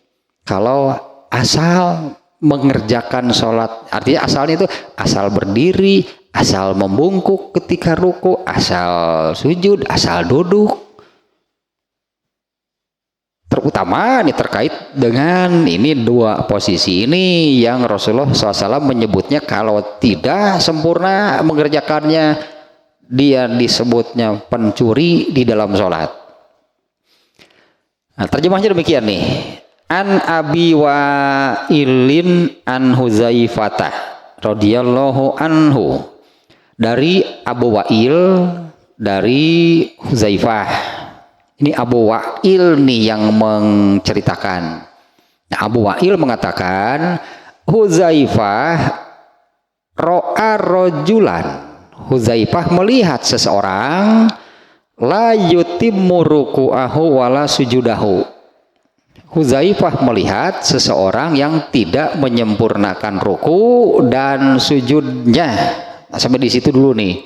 Kalau asal mengerjakan sholat, artinya asalnya itu asal berdiri, asal membungkuk ketika ruku, asal sujud, asal duduk. Terutama ini terkait dengan ini dua posisi ini yang Rasulullah SAW menyebutnya kalau tidak sempurna mengerjakannya, dia disebutnya pencuri di dalam sholat. Nah, terjemahnya demikian nih. An Abi Wailin an Huzaifata radhiyallahu anhu, dari Abu Wail dari Huzaifah. Ini Abu Wail nih yang menceritakan. Nah, Abu Wail mengatakan Huzaifah ro'a rojulan. Huzaifah melihat seseorang la yutimmu ruku'ahu wala sujudahu. Huzaifah melihat seseorang yang tidak menyempurnakan ruku dan sujudnya. Nah, sampai di situ dulu nih.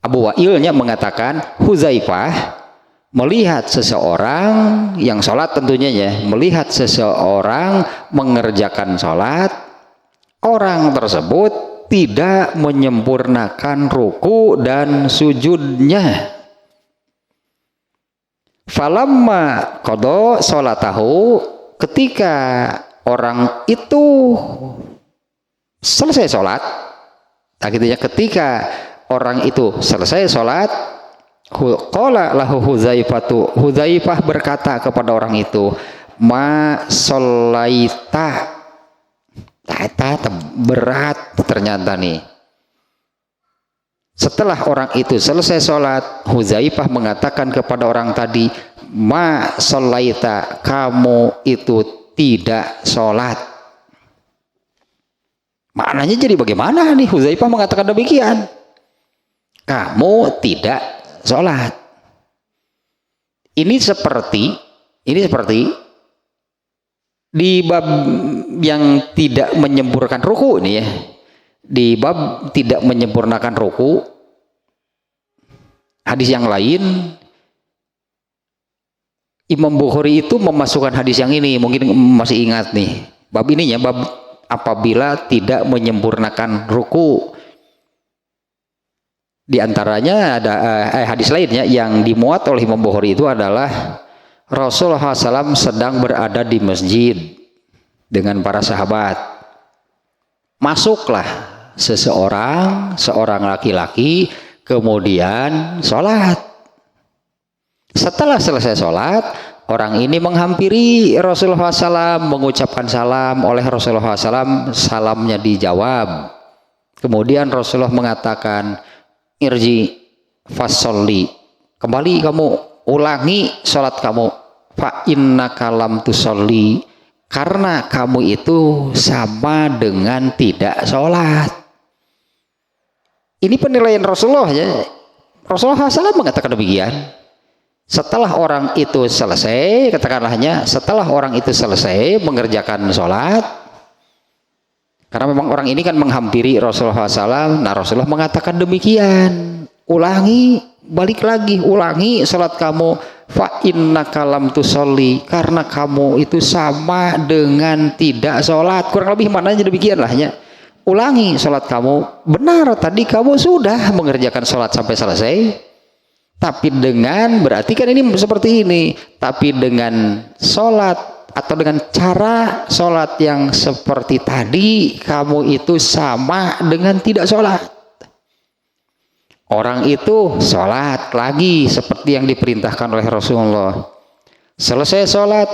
Abu Wailnya mengatakan Huzaifah melihat seseorang yang sholat tentunya ya, melihat seseorang mengerjakan sholat, orang tersebut tidak menyempurnakan ruku dan sujudnya. Falamma qada sholatahu, ketika orang itu selesai sholat, akhirnya ketika orang itu selesai sholat, qala lahu Huzaifatu, Huzaifah berkata kepada orang itu, ma sholaita. Berat ternyata nih. Setelah orang itu selesai sholat, Huzaifah mengatakan kepada orang tadi, ma sholaita, kamu itu tidak sholat. Maknanya jadi bagaimana nih? Huzaifah mengatakan demikian, kamu tidak sholat. Ini seperti di bab yang tidak menyempurnakan ruku nih ya, di bab tidak menyempurnakan ruku, hadis yang lain Imam Bukhari itu memasukkan hadis yang ini, mungkin masih ingat nih bab ininya, bab apabila tidak menyempurnakan ruku. Di antaranya ada hadis lainnya yang dimuat oleh Imam Bukhari itu adalah Rasulullah SAW sedang berada di masjid dengan para sahabat. Masuklah seorang laki-laki, kemudian sholat. Setelah selesai sholat, orang ini menghampiri Rasulullah SAW, mengucapkan salam. Oleh Rasulullah SAW, salamnya dijawab. Kemudian Rasulullah mengatakan, irji fasolli, kembali kamu, ulangi sholat kamu. Fa innaka lam tusolli, karena kamu itu sama dengan tidak sholat. Ini penilaian Rasulullah ya. Rasulullah SAW mengatakan demikian. Setelah orang itu selesai, katakanlahnya setelah orang itu selesai mengerjakan sholat, karena memang orang ini kan menghampiri Rasulullah SAW. Nah, Rasulullah mengatakan demikian, ulangi, balik lagi, ulangi sholat kamu. Fa innaka lam tusolli, karena kamu itu sama dengan tidak sholat. Kurang lebih maknanya demikian lah ya. ulangi sholat kamu. Benar, tadi kamu sudah mengerjakan sholat sampai selesai, tapi dengan, berarti kan ini seperti ini, tapi dengan sholat atau dengan cara sholat yang seperti tadi, kamu itu sama dengan tidak sholat. Orang itu sholat lagi seperti yang diperintahkan oleh Rasulullah. Selesai sholat,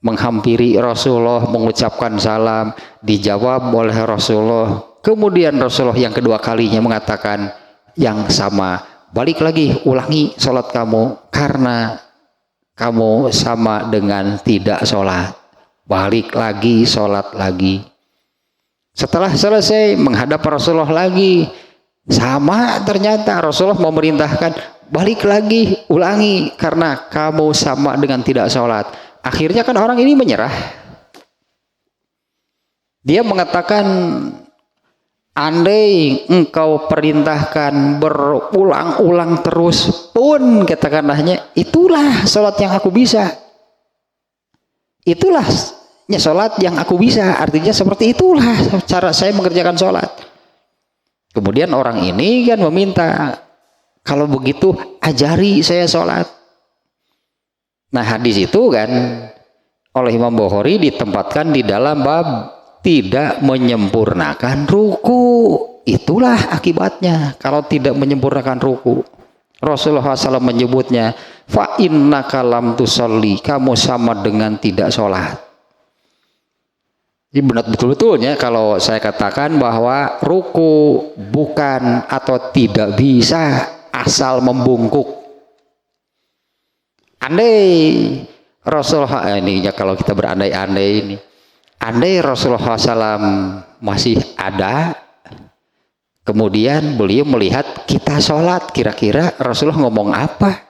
menghampiri Rasulullah, mengucapkan salam, dijawab oleh Rasulullah. Kemudian Rasulullah yang kedua kalinya mengatakan yang sama, balik lagi, ulangi sholat kamu karena kamu sama dengan tidak sholat. Balik lagi, sholat lagi. Setelah selesai menghadap Rasulullah lagi, sama, ternyata Rasulullah memerintahkan balik lagi, ulangi karena kamu sama dengan tidak sholat. Akhirnya kan orang ini menyerah. Dia mengatakan, andai engkau perintahkan berulang-ulang terus pun, katakanlahnya, itulah sholat yang aku bisa. Itulah sholat yang aku bisa. Artinya seperti itulah cara saya mengerjakan sholat. Kemudian orang ini kan meminta, kalau begitu ajari saya sholat. Nah, hadis itu kan oleh Imam Bukhari ditempatkan di dalam bab tidak menyempurnakan ruku. Itulah akibatnya kalau tidak menyempurnakan ruku. Rasulullah SAW menyebutnya, fa innaka lam tusalli, kamu sama dengan tidak sholat. Jadi benar betul-betulnya kalau saya katakan bahwa ruku bukan atau tidak bisa asal membungkuk. Andai Rasulullah ini ya, kalau kita berandai-andai ini, andai Rasulullah SAW masih ada, kemudian beliau melihat kita sholat, kira-kira Rasulullah ngomong apa?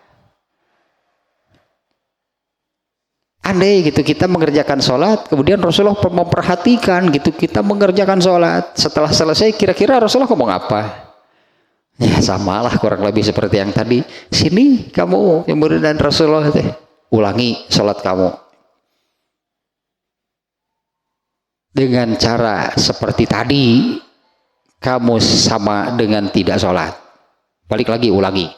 Andai gitu kita mengerjakan sholat, kemudian Rasulullah memperhatikan gitu kita mengerjakan sholat, setelah selesai kira-kira Rasulullah ngomong apa? Ya samalah kurang lebih seperti yang tadi. Sini kamu yang murid dan Rasulullah teh, ulangi sholat kamu dengan cara seperti tadi, kamu sama dengan tidak sholat. Balik lagi, ulangi.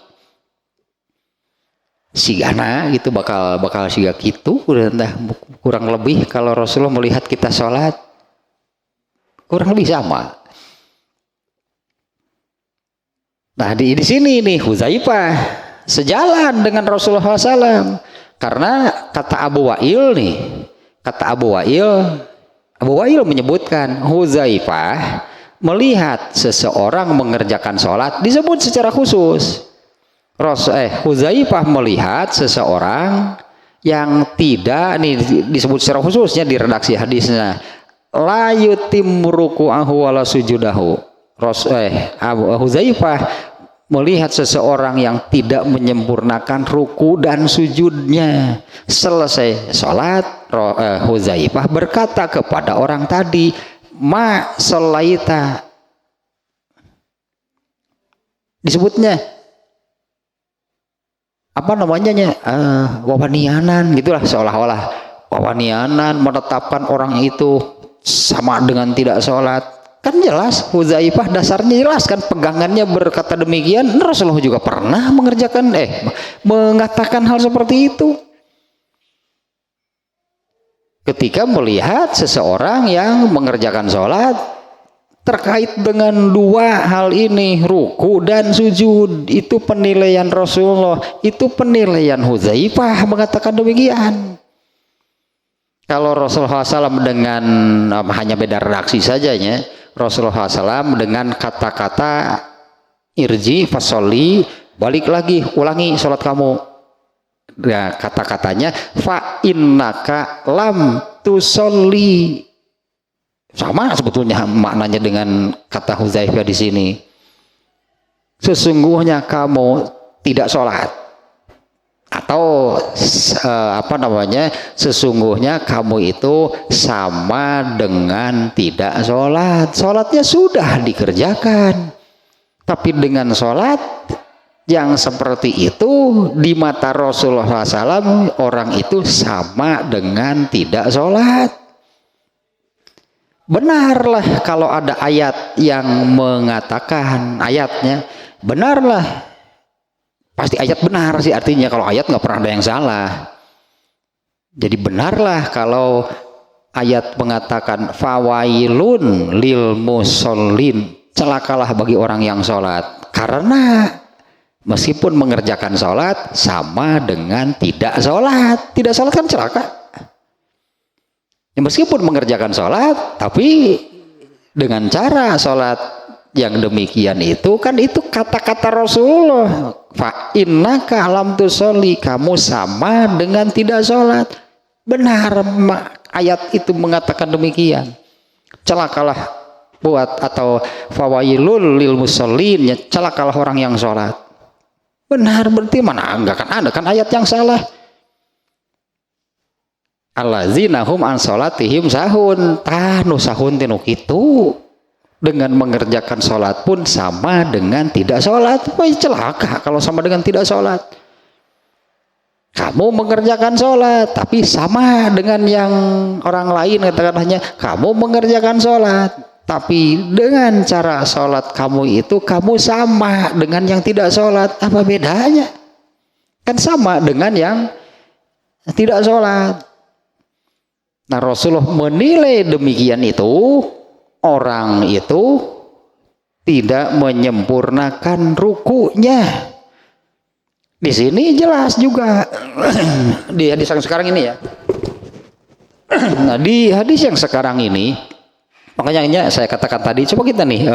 Sigana gitu bakal siga gitu, kurang lebih kalau Rasulullah melihat kita sholat kurang lebih sama. Nah di sini nih Hudzaifah sejalan dengan Rasulullah SAW, karena kata Abu Wa'il nih, Abu Wa'il menyebutkan Hudzaifah melihat seseorang mengerjakan sholat disebut secara khusus. Hudzaifah melihat seseorang yang tidak, nih disebut secara khususnya di redaksi hadisnya, la yutim ruku'ahu wala sujudahu. Hudzaifah melihat seseorang yang tidak menyempurnakan ruku dan sujudnya. Selesai sholat, Hudzaifah berkata kepada orang tadi, ma sholaita, disebutnya apa namanya wawanianan gitulah, seolah-olah wawanianan menetapkan orang itu sama dengan tidak sholat. Kan jelas Hudzaifah dasarnya jelas kan, pegangannya berkata demikian. Rasulullah juga pernah mengatakan hal seperti itu ketika melihat seseorang yang mengerjakan sholat terkait dengan dua hal ini, ruku dan sujud. Itu penilaian Rasulullah, itu penilaian Hudzaifah mengatakan demikian. Kalau Rasulullah SAW dengan hanya beda redaksi sajanya, Rasulullah SAW dengan kata-kata irji fasolli, balik lagi, ulangi sholat kamu. Nah, kata-katanya fa innaka lam tusolli, sama sebetulnya maknanya dengan kata Hudzaifah di sini. Sesungguhnya kamu tidak sholat, atau sesungguhnya kamu itu sama dengan tidak sholat. Sholatnya sudah dikerjakan, tapi dengan sholat yang seperti itu di mata Rasulullah SAW, orang itu sama dengan tidak sholat. benarlah kalau ada ayat yang mengatakan ayatnya, benarlah. Pasti ayat benar sih, artinya kalau ayat nggak pernah ada yang salah. Jadi benarlah kalau ayat mengatakan fawailun lil musallin, celakalah bagi orang yang sholat, karena meskipun mengerjakan sholat sama dengan tidak sholat. Tidak sholat kan celaka ya, meskipun mengerjakan sholat tapi dengan cara sholat yang demikian itu kan itu kata-kata Rasulullah, fa innaka lam tusolli, kamu sama dengan tidak sholat. Benar ayat itu mengatakan demikian, celakalah buat atau fawailul lil musallin, ya, celakalah orang yang sholat. Benar, berarti mana enggak kan ada kan ayat yang salah. Allazina hum an sholatihim sahun, tanu sahun tinu kitu, dengan mengerjakan sholat pun sama dengan tidak sholat. Wah, celaka kalau sama dengan tidak sholat. Kamu mengerjakan sholat tapi sama dengan yang orang lain, katakanlah kamu mengerjakan sholat tapi dengan cara sholat kamu itu kamu sama dengan yang tidak sholat. Apa bedanya? Kan sama dengan yang tidak sholat. Nah, Rasulullah menilai demikian itu, orang itu tidak menyempurnakan rukunya. Di sini jelas juga di hadis yang sekarang ini ya. Nah, di hadis yang sekarang ini, makanya saya katakan tadi, coba kita nih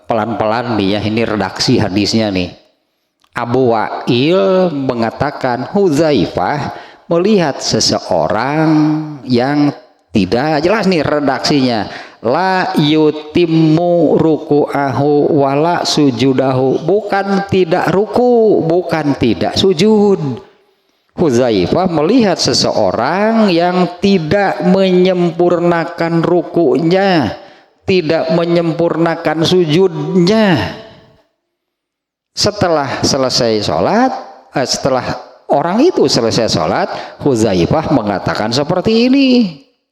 pelan-pelan nih ya, ini redaksi hadisnya nih. Abu Wa'il mengatakan Hudzaifah melihat seseorang yang tidak jelas nih redaksinya, la yutimmu ruku'ahu wala sujudahu, bukan tidak ruku, bukan tidak sujud. Hudzaifah melihat seseorang yang tidak menyempurnakan rukunya, tidak menyempurnakan sujudnya. Setelah selesai sholat, setelah orang itu selesai sholat, Hudzaifah mengatakan seperti ini.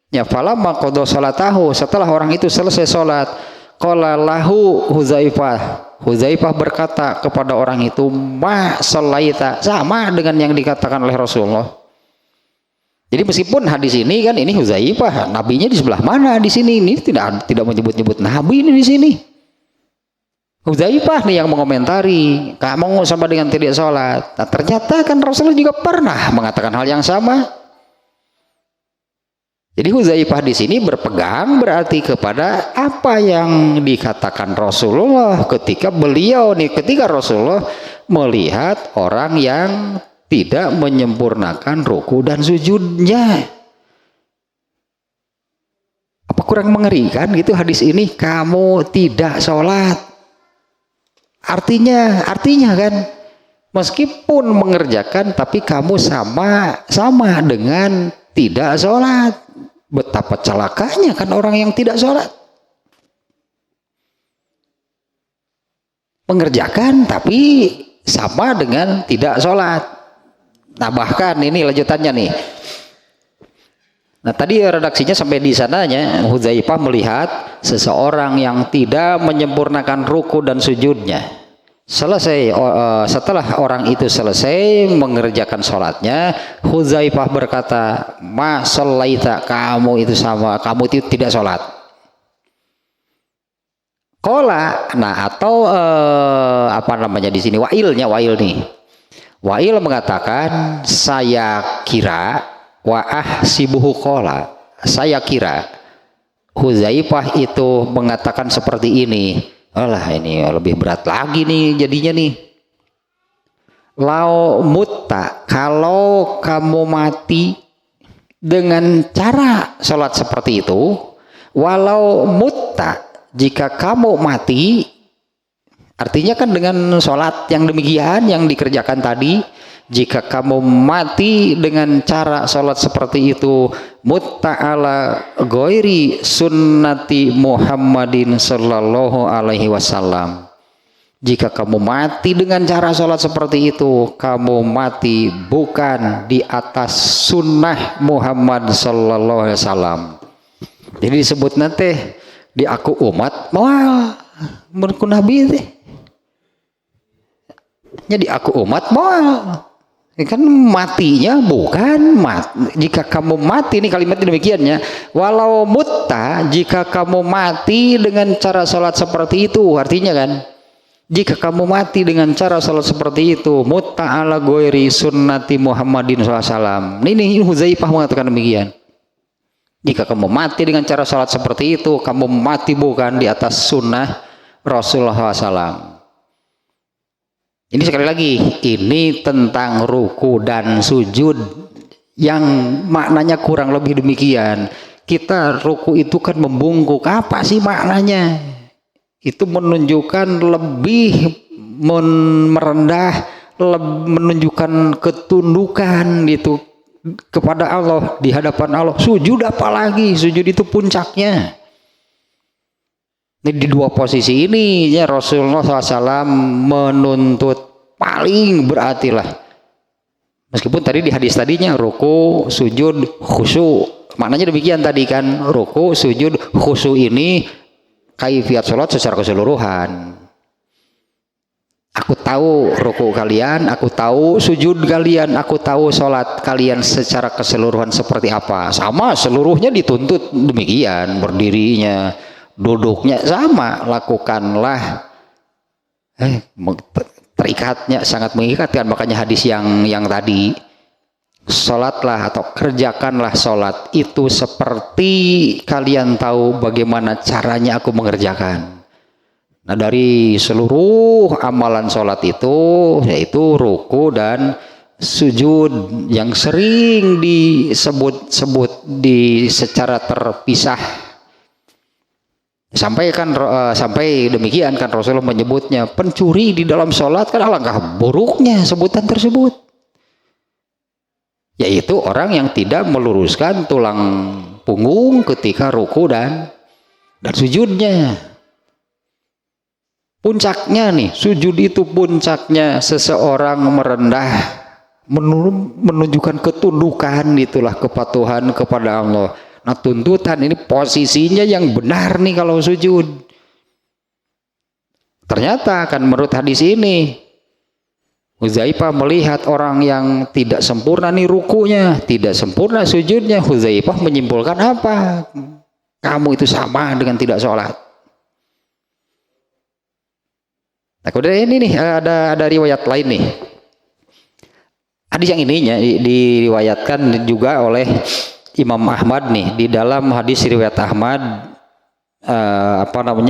Ya, falamma qada salatahu, setelah orang itu selesai sholat, qala lahu Hudzaifah berkata kepada orang itu, ma shallaita, sama dengan yang dikatakan oleh Rasulullah. Jadi meskipun hadis ini kan ini Hudzaifah, nabinya di sebelah mana di sini? Ini tidak menyebut-nyebut nabi ini di sini. Hudzaifah nih yang mengomentari, kamu sama dengan tidak sholat. Nah, ternyata kan Rasulullah juga pernah mengatakan hal yang sama. Jadi Hudzaifah di sini berpegang berarti kepada apa yang dikatakan Rasulullah ketika Rasulullah melihat orang yang tidak menyempurnakan ruku dan sujudnya. Apa kurang mengerikan gitu hadis ini? Kamu tidak sholat. Artinya kan meskipun mengerjakan tapi kamu sama dengan tidak sholat. Betapa celakanya kan orang yang tidak sholat. Mengerjakan tapi sama dengan tidak sholat. Nah, bahkan ini lanjutannya nih. Nah, tadi redaksinya sampai di sananya, Hudzaifah melihat seseorang yang tidak menyempurnakan ruku dan sujudnya. Setelah orang itu selesai mengerjakan sholatnya, Hudzaifah berkata, ma shallaita, kamu itu sama, kamu itu tidak sholat. Qala, nah atau apa namanya di sini, Wa'il nih. Wa'il mengatakan, saya kira wa ahsibuhu qala, saya kira Hudzaifah itu mengatakan seperti ini. Alah, ini lebih berat lagi nih jadinya nih. Lau mutta, kalau kamu mati dengan cara sholat seperti itu, walau mutta, jika kamu mati, artinya kan dengan sholat yang demikian yang dikerjakan tadi, jika kamu mati dengan cara sholat seperti itu, mutta'ala ghairi sunnati Muhammadin sallallahu alaihi wasallam. Jika kamu mati dengan cara sholat seperti itu, kamu mati bukan di atas sunnah Muhammad sallallahu alaihi wasallam. Jadi disebut nanti di aku umat moal menurut Nabi teh. Jadi aku umat moal. Kan matinya bukan jika kamu mati, ini kalimat demikiannya, walau mutta, jika kamu mati dengan cara sholat seperti itu, artinya kan jika kamu mati dengan cara sholat seperti itu, mutta ala ghairi sunnati Muhammadin SAW. Ini Hudzaifah mengatakan demikian. Jika kamu mati dengan cara sholat seperti itu, kamu mati bukan di atas sunnah Rasulullah SAW. Ini sekali lagi, ini tentang ruku dan sujud yang maknanya kurang lebih demikian. Kita ruku itu kan membungkuk, apa sih maknanya? Itu menunjukkan lebih merendah, menunjukkan ketundukan itu kepada Allah, di hadapan Allah. Sujud apalagi, sujud itu puncaknya. Di dua posisi ini ya Rasulullah SAW menuntut paling berarti lah. Meskipun tadi di hadis tadinya ruku, sujud, khusyuk. Maknanya demikian tadi kan, ruku, sujud, khusyuk ini kaifiat sholat secara keseluruhan. Aku tahu ruku kalian, aku tahu sujud kalian, aku tahu sholat kalian secara keseluruhan seperti apa. Sama, seluruhnya dituntut demikian, berdirinya, duduknya sama, lakukanlah. Terikatnya sangat mengikatkan, makanya hadis yang tadi, sholatlah atau kerjakanlah sholat itu seperti kalian tahu bagaimana caranya aku mengerjakan. Nah, dari seluruh amalan sholat itu yaitu ruku dan sujud yang sering disebut-sebut secara terpisah. Sampai demikian kan Rasulullah menyebutnya pencuri di dalam sholat, kan alangkah buruknya sebutan tersebut, yaitu orang yang tidak meluruskan tulang punggung ketika ruku dan sujudnya. Puncaknya nih, sujud itu puncaknya seseorang merendah, menunjukkan ketundukan, itulah kepatuhan kepada Allah. Nah, tuntutan ini posisinya yang benar nih kalau sujud. Ternyata kan menurut hadis ini, Hudzaifah melihat orang yang tidak sempurna nih rukunya, tidak sempurna sujudnya. Hudzaifah menyimpulkan apa? Kamu itu sama dengan tidak sholat. Nah, kemudian ini nih ada riwayat lain nih. Hadis yang ininya diriwayatkan juga oleh Imam Ahmad nih, di dalam hadis riwayat Ahmad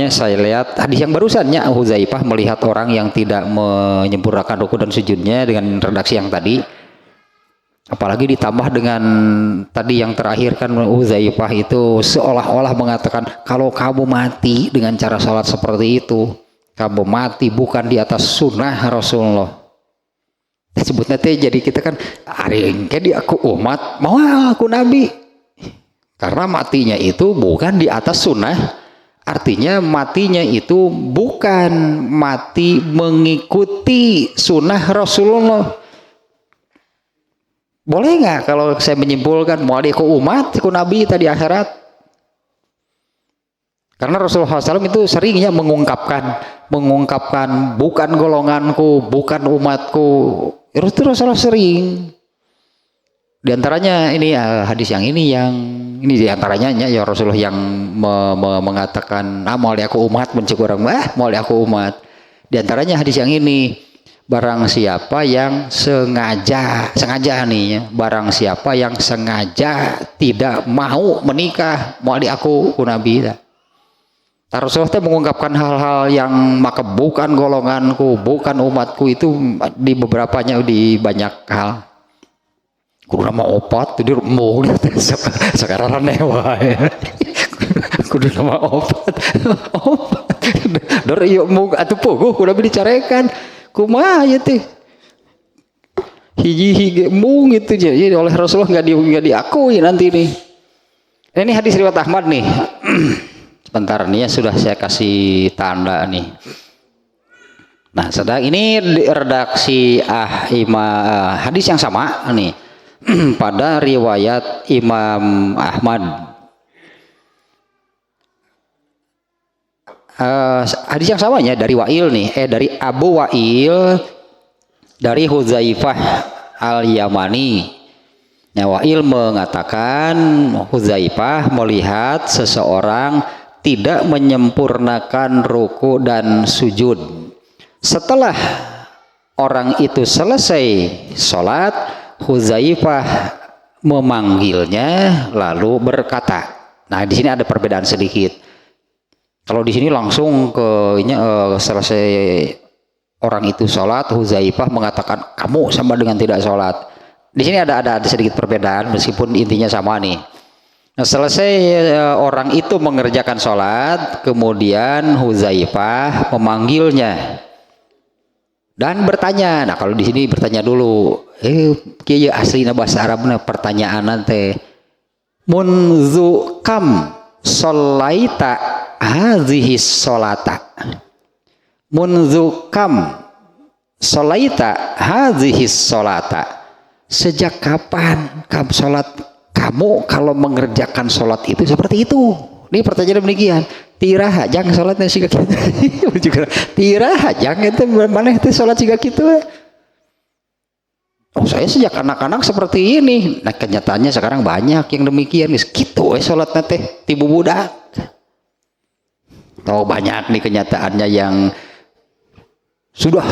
saya lihat hadis yang barusannya, Hudzaifah melihat orang yang tidak menyempurnakan ruku dan sujudnya dengan redaksi yang tadi, apalagi ditambah dengan tadi yang terakhir kan Hudzaifah itu seolah-olah mengatakan kalau kamu mati dengan cara sholat seperti itu, kamu mati bukan di atas sunnah Rasulullah. Sebutnya teh jadi kita kan aringke di aku umat mau aku nabi, karena matinya itu bukan di atas sunnah, artinya matinya itu bukan mati mengikuti sunnah Rasulullah. Boleh nggak kalau saya menyimpulkan mau aku umat aku nabi tadi akhirat? Karena Rasulullah SAW itu seringnya mengungkapkan bukan golonganku, bukan umatku. Itu Rasulullah sering. Di antaranya ini hadis yang ini di antaranya ya Rasulullah yang mengatakan mau aku umat, benci orang mau aku umat. Di antaranya hadis yang ini, barang siapa yang sengaja nih ya, barang siapa yang sengaja tidak mau menikah mau aku Nabi. Rasulullah mengungkapkan hal-hal yang maka bukan golonganku, bukan umatku itu di banyak hal. Kudu nama opat, jadi mau sekarang newa ya. Kudu nama opat. Dari yuk mau atuh pogo kudu dicarekan. Kumaha ya teh? Hiji mung gitu jadi oleh Rasulullah nggak diakui nanti nih. Ini hadis riwayat Ahmad nih. Sebentar nih ya, sudah saya kasih tanda nih. Nah, sedang ini redaksi hadis yang sama nih pada riwayat Imam Ahmad. hadis yang samanya dari Wa'il nih, dari Abu Wa'il dari Huzaifah Al-Yamani. Nah, Wa'il mengatakan Huzaifah melihat seseorang tidak menyempurnakan ruku dan sujud. Setelah orang itu selesai sholat, Huzaifah memanggilnya lalu berkata. Nah, di sini ada perbedaan sedikit. Kalau di sini langsung selesai orang itu sholat, Huzaifah mengatakan kamu sama dengan tidak sholat. Di sini ada sedikit perbedaan meskipun intinya sama nih. Nah, selesai orang itu mengerjakan sholat, kemudian Huzaifah memanggilnya dan bertanya. Nah, kalau di sini bertanya dulu, kieu aslina bahasa Arabna pertanyaan teh munzu kam sholaita hadhihi sholata. Munzu kam sholaita hadhihi sholata. Sejak kapan kamu sholat? Kamu kalau mengerjakan sholat itu seperti itu. Ini pertanyaan demikian. Tira hajang sholatnya sih gitu. Tira hajang itu mana itu sholat sih gitu. Oh, saya sejak anak-anak seperti ini. Nah, kenyataannya sekarang banyak yang demikian. Gitu sholatnya teh tibu budak. Oh, banyak nih kenyataannya yang sudah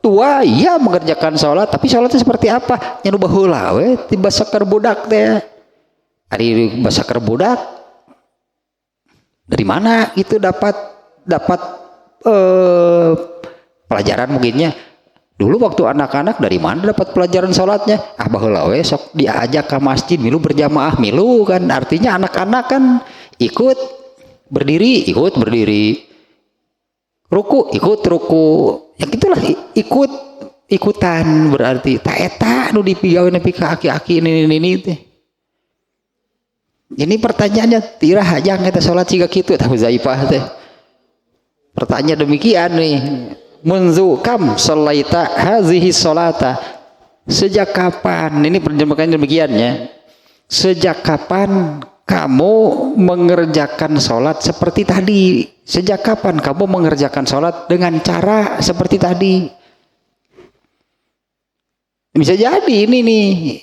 tua ya mengerjakan sholat, tapi sholatnya seperti apa? Yang baheula we tiba sakar budak teh. Ari basakar budak dari mana itu dapat pelajaran mungkinnya. Dulu waktu anak-anak dari mana dapat pelajaran sholatnya? Baheula we sok diajak ke masjid milu berjamaah milu kan, artinya anak-anak kan ikut berdiri, ikut ruku, yang itulah ikutan berarti tak eta nu dipigaweun nepi ka aki-aki ini teh. Ini pertanyaannya tira hajang kita sholat jika gitu tahu Huzaifah teh. Pertanyaan demikian nih. Munzu kam sholaita hazihi sholata. Sejak kapan? Ini pertanyaan demikiannya. Sejak kapan kamu mengerjakan sholat seperti tadi? Sejak kapan kamu mengerjakan sholat dengan cara seperti tadi? Bisa jadi ini nih.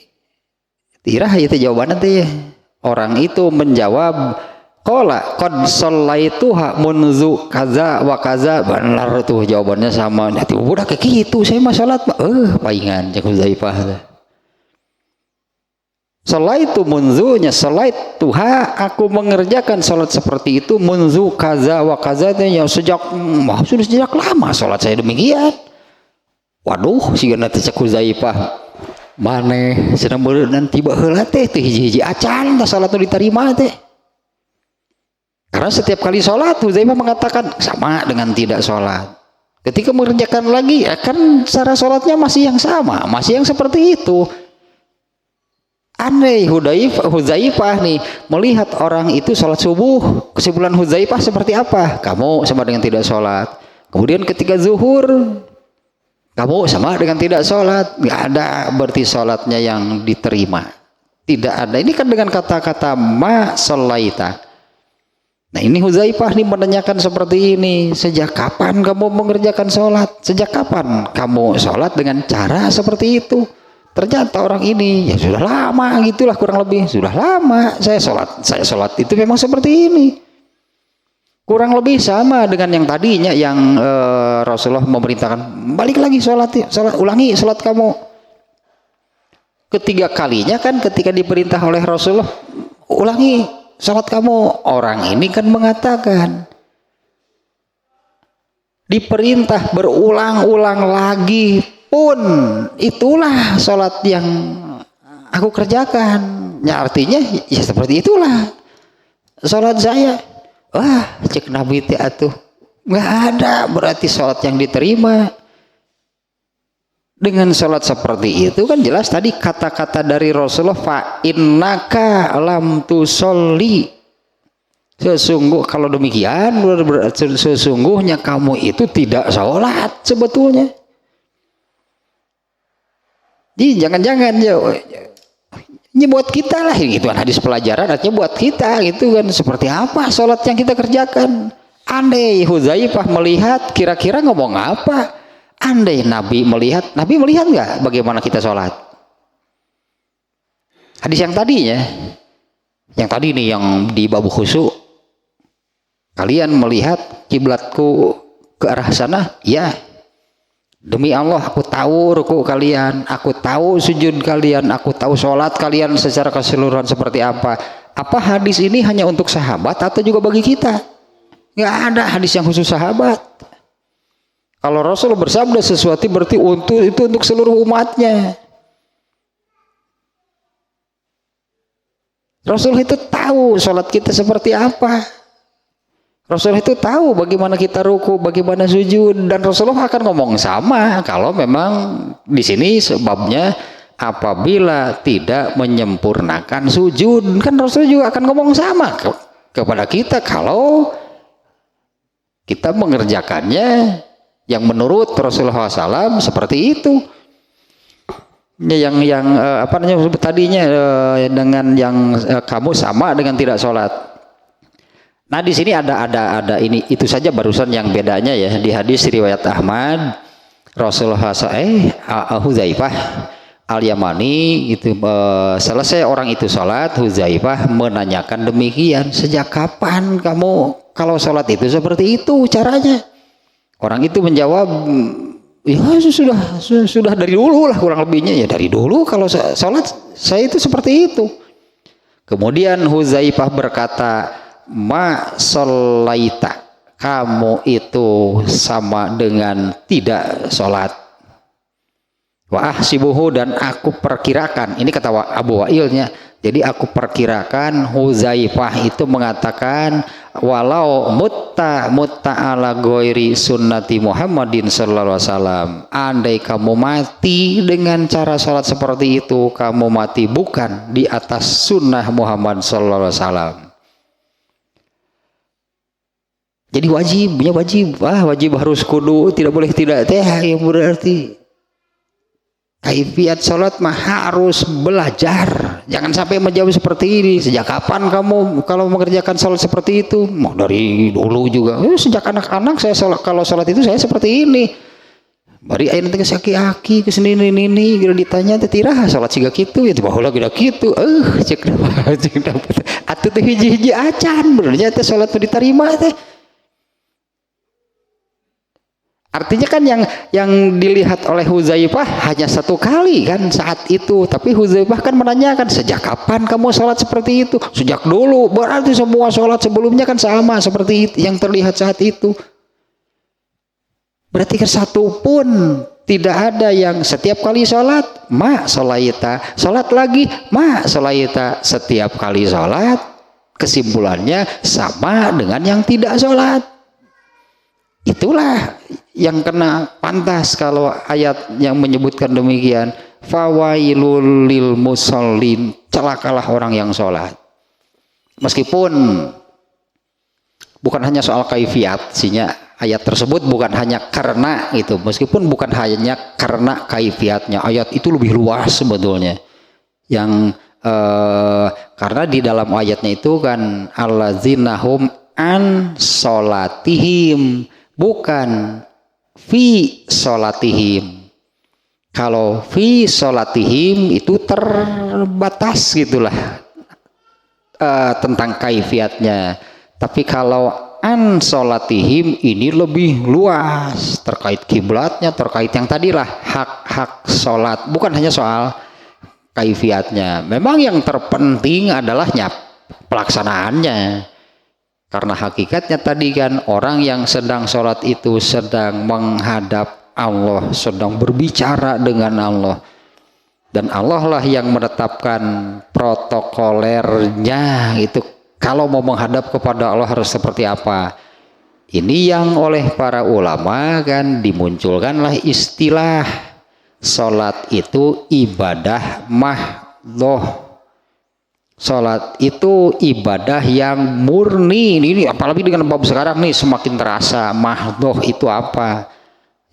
Tira itu jawabannya teh. Orang itu menjawab, qala qad shallaituha munzu kaza wa kaza. Benar tuh jawabannya sama. Nanti udah kayak gitu, saya mah salat mah paingan cek Huzaifah. Sallaitu munzunya salaituha, aku mengerjakan salat seperti itu munzu kaza wa kaza teh sudah sejak lama salat saya demikian. Waduh, sigana teh cek Huzaifah. Maneh cenah beuneunan tiba heula teh hiji-hiji acan tah salat diterima teh. Karena setiap kali sholat Huzaifah mengatakan sama dengan tidak sholat. Ketika mengerjakan lagi kan cara sholatnya masih yang sama, masih yang seperti itu. Aneh Huzaifah nih melihat orang itu sholat subuh, kesimpulan Huzaifah seperti apa? Kamu sama dengan tidak sholat. Kemudian ketika zuhur kamu sama dengan tidak sholat, nggak ada berarti sholatnya yang diterima. Tidak ada. Ini kan dengan kata-kata ma sholaita. Nah, ini Huzaifah nih menanyakan seperti ini. Sejak kapan kamu mengerjakan sholat? Sejak kapan kamu sholat dengan cara seperti itu? Ternyata orang ini ya sudah lama gitulah kurang lebih. Sudah lama saya sholat itu memang seperti ini. Kurang lebih sama dengan yang tadinya yang Rasulullah memerintahkan balik lagi sholat, ulangi sholat kamu. Ketiga kalinya kan ketika diperintah oleh Rasulullah ulangi sholat kamu, orang ini kan mengatakan diperintah berulang-ulang lagi pun itulah sholat yang aku kerjakan. Ya artinya ya seperti itulah sholat saya. Wah, cek Nabi teh atuh nggak ada berarti sholat yang diterima. Dengan sholat seperti itu kan jelas tadi kata-kata dari Rasulullah fa innaka lam tusolli. Kalau demikian sesungguhnya kamu itu tidak sholat sebetulnya. Jadi jangan-jangan ini buat kita lah gitu kan hadis pelajaran artinya buat kita gitu kan seperti apa sholat yang kita kerjakan. Andai Hudzaifah melihat, kira-kira ngomong apa? Andai Nabi melihat nggak bagaimana kita sholat? Hadis yang tadinya, yang tadi nih yang di bab khusyuk, kalian melihat kiblatku ke arah sana? Ya. Demi Allah aku tahu ruku kalian, aku tahu sujud kalian, aku tahu sholat kalian secara keseluruhan seperti apa. Apa hadis ini hanya untuk sahabat atau juga bagi kita? Nggak ada hadis yang khusus sahabat. Kalau Rasul bersabda sesuatu berarti itu untuk seluruh umatnya. Rasul itu tahu sholat kita seperti apa. Rasul itu tahu bagaimana kita ruku, bagaimana sujud, dan Rasulullah akan ngomong sama kalau memang di sini sebabnya apabila tidak menyempurnakan sujud, kan Rasul juga akan ngomong sama kepada kita kalau kita mengerjakannya yang menurut Rasulullah SAW seperti itu. Yang apa namanya tadinya dengan yang kamu sama dengan tidak sholat. Nah di sini ada ini itu saja barusan yang bedanya ya di hadis riwayat Ahmad Rasulullah Hudzaifah Al-Yamani itu selesai orang itu sholat, Hudzaifah menanyakan demikian, sejak kapan kamu kalau sholat itu seperti itu caranya? Orang itu menjawab, ya sudah dari dulu lah kurang lebihnya, ya dari dulu kalau sholat saya itu seperti itu. Kemudian Hudzaifah berkata, ma sholaita, kamu itu sama dengan tidak sholat. Wa ahsibuhu, dan aku perkirakan, ini kata Abu Wa'ilnya, jadi aku perkirakan Hudzaifah itu mengatakan walau mutta ala ghairi sunnati Muhammadin sallallahu alaihi wasallam, andai kamu mati dengan cara sholat seperti itu, kamu mati bukan di atas sunnah Muhammad sallallahu alaihi wasallam. Jadi wajib harus kudu, tidak boleh tidak teh, yang berarti kaifiat sholat mah harus belajar. Jangan sampai menjawab seperti ini. Sejak kapan kamu kalau mengerjakan sholat seperti itu? Mau dari dulu juga. Sejak anak-anak saya sholat, kalau sholat itu saya seperti ini. Bari ayeuna teh aki-aki ke sini ini gitu ditanya teh tirah sholat siga kitu ya baheula geus kitu. Cek dapat. Atuh teh hiji-hiji acan benernya teh sholat diterima teh. Artinya kan yang dilihat oleh Hudzaifah hanya satu kali kan saat itu, tapi Hudzaifah kan menanyakan sejak kapan kamu sholat seperti itu? Sejak dulu, berarti semua sholat sebelumnya kan sama seperti itu, yang terlihat saat itu. Berarti kan satu pun tidak ada yang setiap kali sholat ma sholaita, sholat lagi ma sholaita, setiap kali sholat kesimpulannya sama dengan yang tidak sholat. Itulah yang kena pantas kalau ayat yang menyebutkan demikian, fawailul lil musallin, celakalah orang yang sholat. Meskipun bukan hanya soal kaifiat, sinya ayat tersebut bukan hanya karena itu, meskipun bukan hanya karena kaifiatnya, ayat itu lebih luas sebetulnya. Yang karena di dalam ayatnya itu kan allazinahum an sholatihim, bukan fi sholatihim. Kalau fi sholatihim itu terbatas gitulah tentang kaifiatnya, tapi kalau an sholatihim ini lebih luas terkait kiblatnya, terkait yang tadilah hak-hak sholat, bukan hanya soal kaifiatnya. Memang yang terpenting adalah pelaksanaannya. Karena hakikatnya tadi kan orang yang sedang sholat itu sedang menghadap Allah, sedang berbicara dengan Allah. Dan Allah lah yang menetapkan protokolernya itu. Kalau mau menghadap kepada Allah harus seperti apa. Ini yang oleh para ulama kan dimunculkanlah istilah sholat itu ibadah mahdhoh. Sholat itu ibadah yang murni. Ini apalagi dengan bab sekarang nih semakin terasa. Mahdhoh itu apa?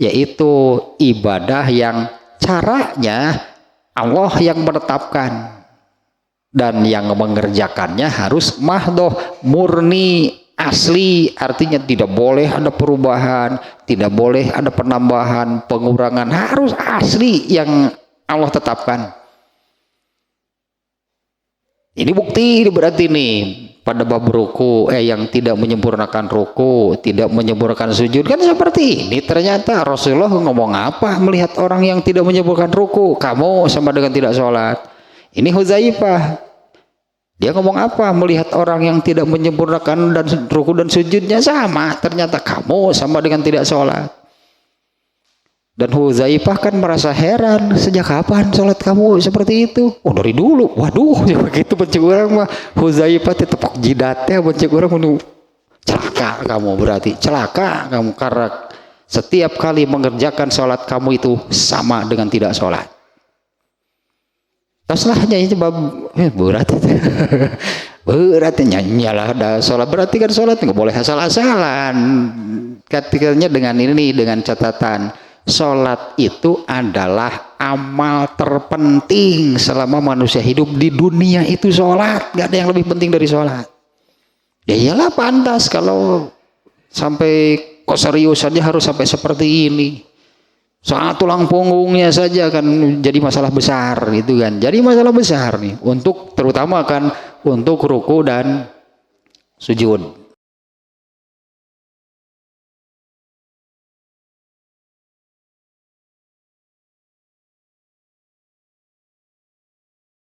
Yaitu ibadah yang caranya Allah yang menetapkan, dan yang mengerjakannya harus mahdhoh, murni, asli, artinya tidak boleh ada perubahan, tidak boleh ada penambahan, pengurangan, harus asli yang Allah tetapkan. Ini bukti berarti nih pada bab ruku, yang tidak menyempurnakan ruku, tidak menyempurnakan sujud, kan seperti ini. Ternyata Rasulullah ngomong apa melihat orang yang tidak menyempurnakan ruku, kamu sama dengan tidak sholat. Ini Hudzaifah, dia ngomong apa melihat orang yang tidak menyempurnakan dan ruku dan sujudnya, sama, ternyata kamu sama dengan tidak sholat. Dan Hudzaifah kan merasa heran, sejak kapan sholat kamu seperti itu? Oh, dari dulu. Waduh, begitu bencik orang mah Hudzaifah tepuk jidatnya, bencik orang menuh celaka kamu, berarti celaka kamu karena setiap kali mengerjakan sholat kamu itu sama dengan tidak sholat. Taslahnya itu berat itu. Berarti nyanyalah ada sholat, berarti kan sholat nggak boleh asal-asalan. Ketikanya dengan ini, dengan catatan sholat itu adalah amal terpenting selama manusia hidup di dunia itu. Sholat, nggak ada yang lebih penting dari sholat. Ya iyalah, pantas kalau sampai keseriusannya harus sampai seperti ini. Soal tulang punggungnya saja kan jadi masalah besar gitu kan. Jadi masalah besar nih untuk terutama kan untuk ruku dan sujud.